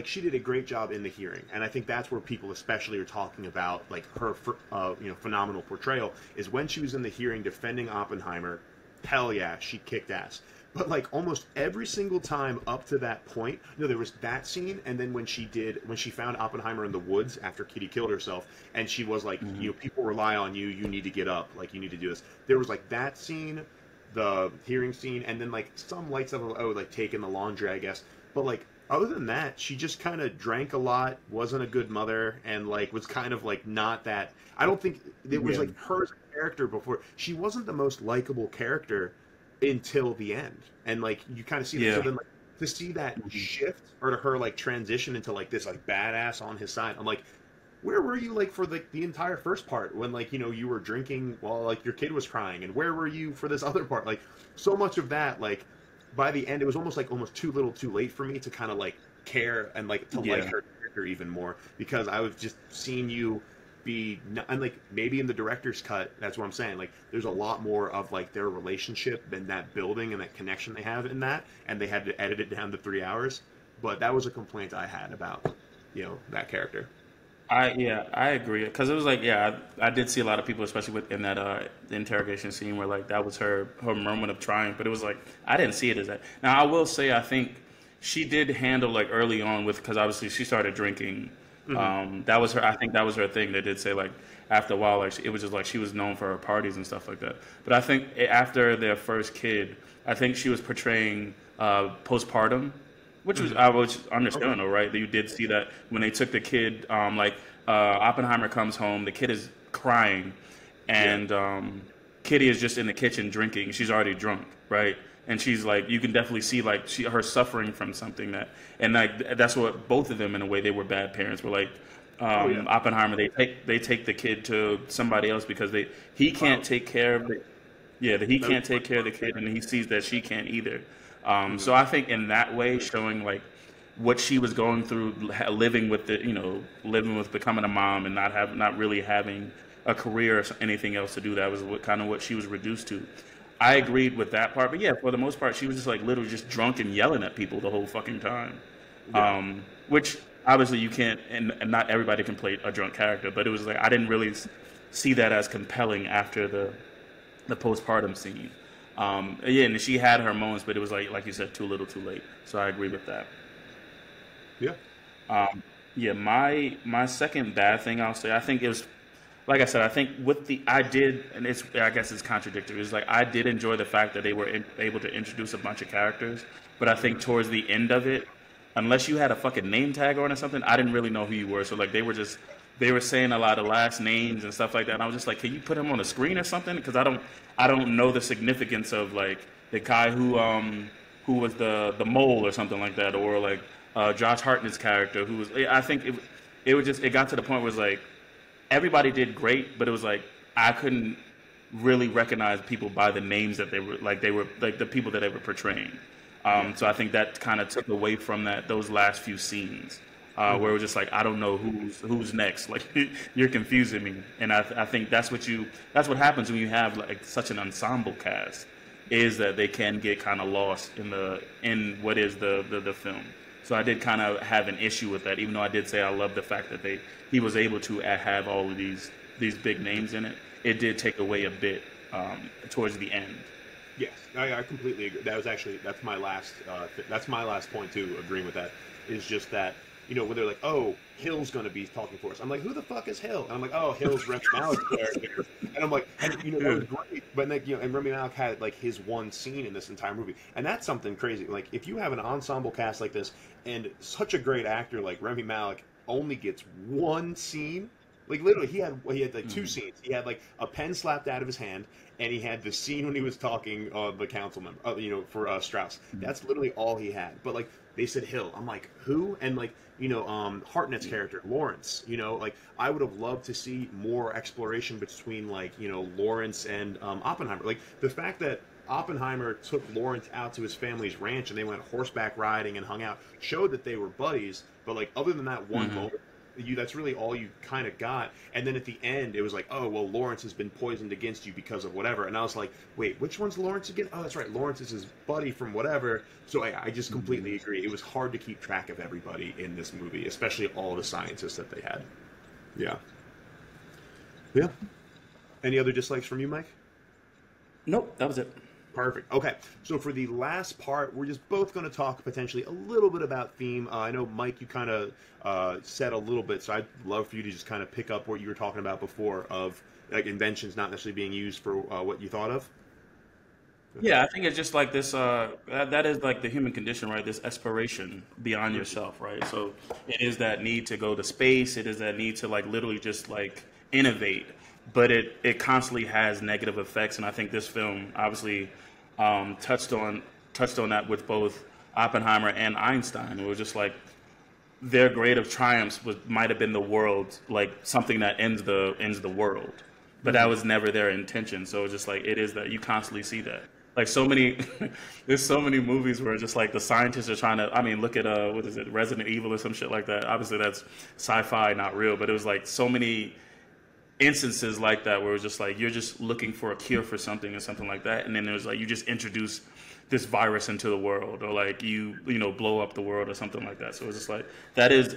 she did a great job in the hearing, and I think that's where people especially are talking about like her, phenomenal portrayal is when she was in the hearing defending Oppenheimer. Hell yeah, she kicked ass. But like almost every single time up to that point, there was that scene, and then when she found Oppenheimer in the woods after Kitty killed herself, and she was like, people rely on you, you need to get up, like you need to do this. There was like that scene, the hearing scene, and then like some light stuff of like taking the laundry, I guess. But like other than that, she just kind of drank a lot, wasn't a good mother, and like was kind of like not that. I don't think it was like her as a character before. She wasn't the most likable character until the end, and like you kind of see that. So then like to see that shift, or to her like transition into like this like badass on his side, I'm like, where were you like for like the entire first part when like you were drinking while like your kid was crying, and where were you for this other part? Like so much of that, like by the end it was almost too little too late for me to kind of like care and like to like her character even more, because I was just seeing you be, and like maybe in the director's cut, that's what I'm saying, like there's a lot more of like their relationship and that building and that connection they have in that, and they had to edit it down to 3 hours. But that was a complaint I had about that character. I agree, because it was like I did see a lot of people, especially within that interrogation scene, where like that was her moment of triumph, but it was like I didn't see it as that. Now I will say I think she did handle like early on because obviously she started drinking. That was her. I think that was her thing. They did say like after a while, like it was just like she was known for her parties and stuff like that. But I think after their first kid, I think she was portraying postpartum, which was I was understandable, right? That you did see that when they took the kid, Oppenheimer comes home, the kid is crying, and Kitty is just in the kitchen drinking. She's already drunk, right? And she's like, you can definitely see like her suffering from something and like that's what both of them in a way, they were bad parents. Were like Oppenheimer, they take the kid to somebody else because he can't take care of it. Yeah, that he can't take care of the kid, and he sees that she can't either. So I think in that way, showing like what she was going through, living with the, living with becoming a mom and not really having a career or anything else to do. That was what she was reduced to. I agreed with that part, but yeah, for the most part, she was just like literally just drunk and yelling at people the whole fucking time. Yeah. Which obviously you can't, and not everybody can play a drunk character, but it was like I didn't really see that as compelling after the postpartum scene. Yeah, and she had her moments, but it was like you said, too little, too late. So I agree with that. Yeah. Yeah, my second bad thing I'll say, I think it was, like I said, I think I did, and I guess it's contradictory. It's like I did enjoy the fact that they were able to introduce a bunch of characters, but I think towards the end of it, unless you had a fucking name tag on or something, I didn't really know who you were. So like they were saying a lot of last names and stuff like that. And I was just like, can you put him on the screen or something? Because I don't know the significance of like the guy who was the mole or something like that, or like Josh Hartnett's character who was. I think it got to the point where it was like everybody did great, but it was like I couldn't really recognize people by the names that they were like the people that they were portraying. So I think that kind of took away from those last few scenes. Where it was just like I don't know who's next. Like you're confusing me, and I think that's what happens when you have like such an ensemble cast, is that they can get kind of lost in what is the film. So I did kind of have an issue with that, even though I did say I love the fact that he was able to have all of these big names in it. It did take away a bit towards the end. Yes, I completely agree. That's my last point too. Agreeing with that is just that. When they're like, oh, Hill's going to be talking for us. I'm like, who the fuck is Hill? And I'm like, oh, Hill's Remy Malek's character. And I'm like, that was great. But like, and Remy Malek had like his one scene in this entire movie. And that's something crazy. Like, if you have an ensemble cast like this and such a great actor like Remy Malek only gets one scene, like literally he had like two scenes. He had like a pen slapped out of his hand, and he had the scene when he was talking the council member, for Strauss. That's literally all he had. But like they said Hill, I'm like, who? And like Hartnett's character Lawrence. Like I would have loved to see more exploration between like Lawrence and Oppenheimer. Like the fact that Oppenheimer took Lawrence out to his family's ranch and they went horseback riding and hung out showed that they were buddies. But like other than that one moment. That's really all you kind of got. And then at the end, it was like, oh, well, Lawrence has been poisoned against you because of whatever. And I was like, wait, which one's Lawrence again? Oh, that's right. Lawrence is his buddy from whatever. So I just completely agree. It was hard to keep track of everybody in this movie, especially all the scientists that they had. Yeah. Yeah. Any other dislikes from you, Mike? Nope, that was it. Perfect. Okay, so for the last part, we're just both going to talk potentially a little bit about theme. I know, Mike, you kind of said a little bit, so I'd love for you to just kind of pick up what you were talking about before of like inventions not necessarily being used for what you thought of. Yeah, I think it's just like this. That is like the human condition, right? This aspiration beyond yourself, right? So it is that need to go to space. It is that need to like literally just like innovate. But it constantly has negative effects, and I think this film obviously touched on that with both Oppenheimer and Einstein. It was just like their grade of triumphs might have been the world, like something that ends the world, but that was never their intention. So it's just like it is that you constantly see that. Like so many, there's so many movies where just like the scientists are trying to. I mean, look at what is it, Resident Evil or some shit like that. Obviously, that's sci-fi, not real, but it was like so many instances like that where it's just like you're just looking for a cure for something or something like that, and then there's like you just introduce this virus into the world, or like you blow up the world or something like that. So it's just like that is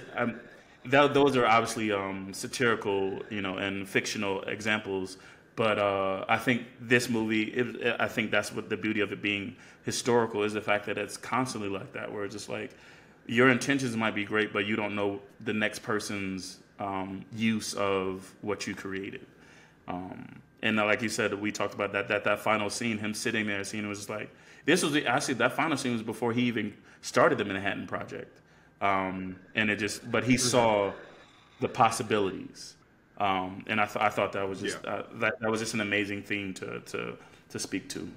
those are obviously satirical and fictional examples, but I think this movie, I think that's what the beauty of it being historical is, the fact that it's constantly like that, where it's just like your intentions might be great, but you don't know the next person's use of what you created. And like you said, we talked about that final scene, him sitting there, scene was just like, actually that final scene was before he even started the Manhattan Project. And but he saw the possibilities. And I thought that was just, that was just an amazing theme to speak to.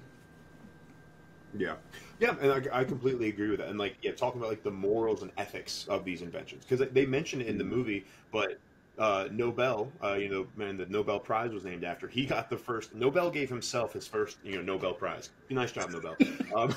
Yeah. Yeah, and I completely agree with that. And like, talking about like the morals and ethics of these inventions, because they mention it in the movie, but Nobel, man, the Nobel Prize was named after. He got the first. Nobel gave himself his first, Nobel Prize. Nice job, Nobel. Um,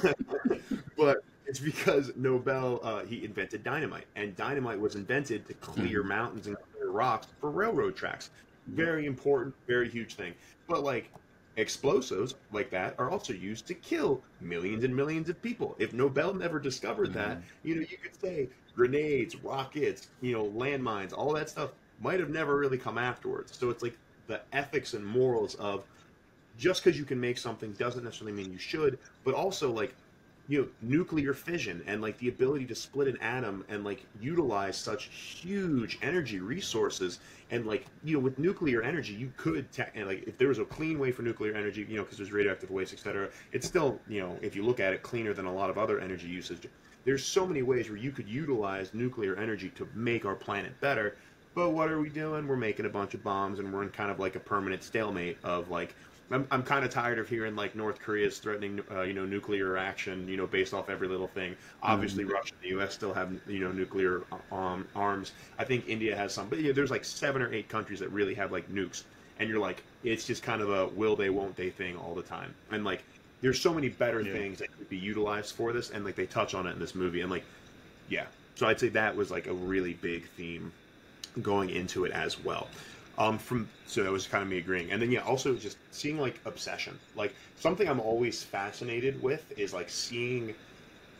but it's because Nobel he invented dynamite, and dynamite was invented to clear mountains and clear rocks for railroad tracks. Very important, very huge thing. But like explosives like that are also used to kill millions and millions of people. If Nobel never discovered that, you could say grenades, rockets, landmines, all that stuff might have never really come afterwards. So it's like the ethics and morals of just because you can make something doesn't necessarily mean you should, but also like nuclear fission and like the ability to split an atom and like utilize such huge energy resources. And like with nuclear energy you could and like if there was a clean way for nuclear energy, because there's radioactive waste, etc., it's still, if you look at it, cleaner than a lot of other energy usage. There's so many ways where you could utilize nuclear energy to make our planet better. But what are we doing? We're making a bunch of bombs, and we're in kind of like a permanent stalemate of like, I'm kind of tired of hearing like North Korea's threatening, nuclear action, based off every little thing. Obviously, Russia and the U.S. still have, nuclear arms. I think India has some, but there's like 7 or 8 countries that really have like nukes, and you're like, it's just kind of a will they, won't they thing all the time. And like, there's so many better things that could be utilized for this, and like they touch on it in this movie, and like, yeah. So I'd say that was like a really big theme going into it as well. So that was kind of me agreeing. And then also just seeing like obsession. Like something I'm always fascinated with is like seeing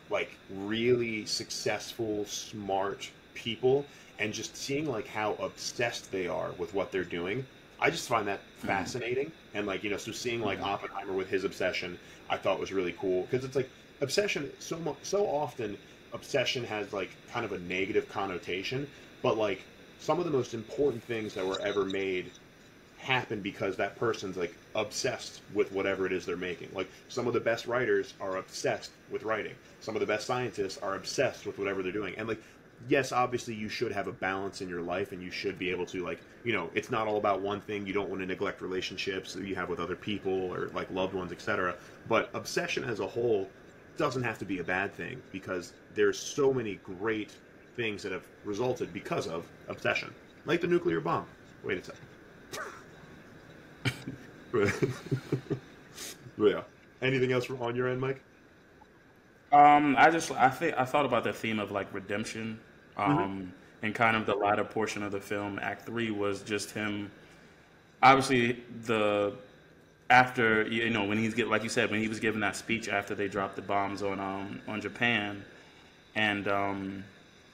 like really successful, smart people and just seeing like how obsessed they are with what they're doing. I just find that fascinating. And like, so seeing like Oppenheimer with his obsession, I thought was really cool because it's like obsession so often obsession has like kind of a negative connotation, but like some of the most important things that were ever made happen because that person's like obsessed with whatever it is they're making. Like some of the best writers are obsessed with writing. Some of the best scientists are obsessed with whatever they're doing. And like, yes, obviously you should have a balance in your life and you should be able to like, it's not all about one thing. You don't want to neglect relationships that you have with other people or like loved ones, etc. But obsession as a whole doesn't have to be a bad thing because there's so many great things that have resulted because of obsession, like the nuclear bomb. Wait a second. Yeah. Anything else on your end, Mike? I thought about the theme of like redemption, and kind of the latter portion of the film. Act 3 was just him. Obviously, after when like you said, when he was giving that speech after they dropped the bombs on Japan, and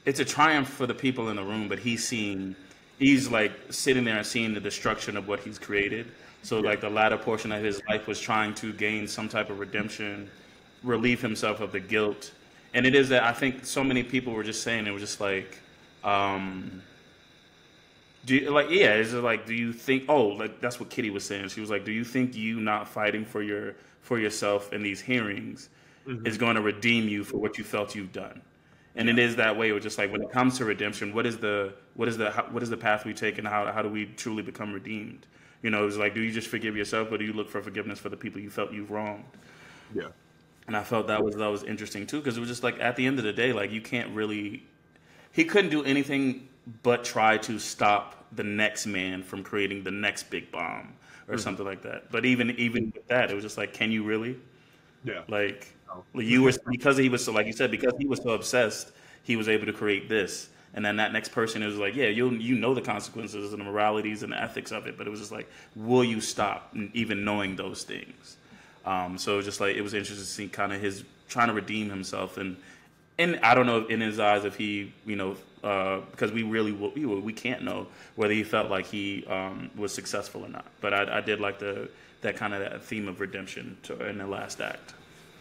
it's a triumph for the people in the room, but he's like sitting there and seeing the destruction of what he's created. So like the latter portion of his life was trying to gain some type of redemption, relieve himself of the guilt. And it is that I think so many people were just saying, it was just like, do you think, like that's what Kitty was saying. She was like, do you think you not fighting for yourself in these hearings is going to redeem you for what you felt you've done? And it is that way. It's just like when it comes to redemption, what is the path we take, and how do we truly become redeemed? It was like, do you just forgive yourself, or do you look for forgiveness for the people you felt you've wronged? Yeah. And I felt that was interesting too, because it was just like at the end of the day, like he couldn't do anything but try to stop the next man from creating the next big bomb or something like that. But even with that, it was just like, can you really? Yeah. Like. You were because he was so, like you said, because he was so obsessed, he was able to create this, and then that next person is like, yeah, you know the consequences and the moralities and the ethics of it, but it was just like, will you stop even knowing those things? So it was just like it was interesting to see kind of his trying to redeem himself, and I don't know in his eyes if he because we can't know whether he felt like he was successful or not, but I did like that kind of that theme of redemption in the last act.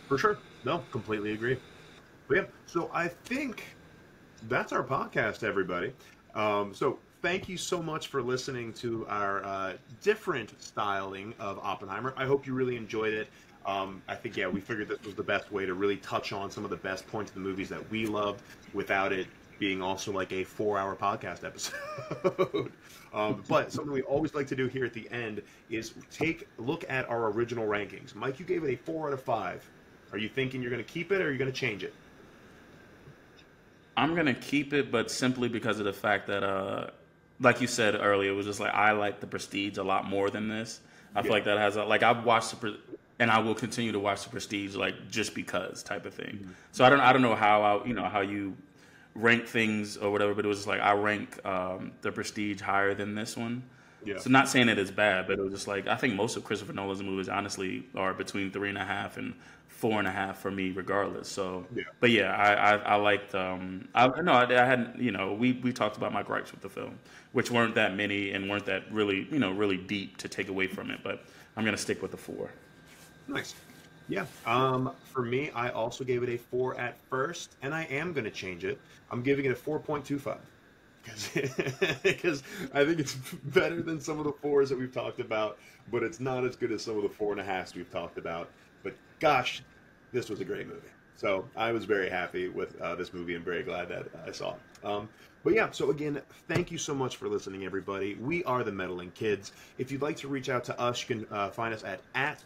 For sure. No, completely agree. But yeah, so I think that's our podcast, everybody. So thank you so much for listening to our different styling of Oppenheimer. I hope you really enjoyed it. I think, we figured this was the best way to really touch on some of the best points of the movies that we loved without it being also like a 4-hour podcast episode. But something we always like to do here at the end is take a look at our original rankings. Mike, you gave it a 4 out of 5. Are you thinking you're going to keep it, or are you going to change it? I'm going to keep it, but simply because of the fact that like you said earlier, it was just like I like The Prestige a lot more than this. I feel Yeah. like that has a, like I've watched and I will continue to watch The Prestige like just because type of thing. Mhm. So I don't know how how you rank things or whatever, but it was just like I rank The Prestige higher than this one. Yeah. So not saying it is bad, but it was just like I think most of Christopher Nolan's movies honestly are between 3.5 and 4.5 for me, regardless. So, Yeah. but yeah, I liked. I no, I hadn't. We talked about my gripes with the film, which weren't that many and weren't that really really deep to take away from it. But I'm gonna stick with the 4. Nice. Yeah. For me, I also gave it a 4 at first, and I am going to change it. I'm giving it a 4.25 because I think it's better than some of the 4s that we've talked about, but it's not as good as some of the 4.5s we've talked about. But gosh, this was a great movie. So I was very happy with this movie and very glad that I saw it. But yeah, so again, thank you so much for listening, everybody. We are the Meddling Kids. If you'd like to reach out to us, you can find us at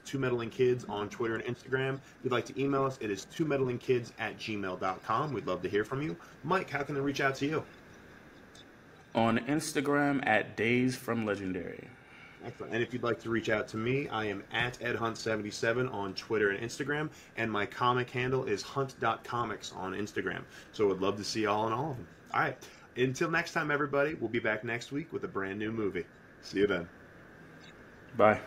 2meddlingkids on Twitter and Instagram. If you'd like to email us, it is 2meddlingkids@gmail.com. We'd love to hear from you. Mike, how can they reach out to you? On Instagram at Days from Legendary. Excellent. And if you'd like to reach out to me, I am at EdHunt77 on Twitter and Instagram, and my comic handle is hunt.comics on Instagram. So I'd love to see y'all in all of them. All right. Until next time, everybody, we'll be back next week with a brand new movie. See you then. Bye.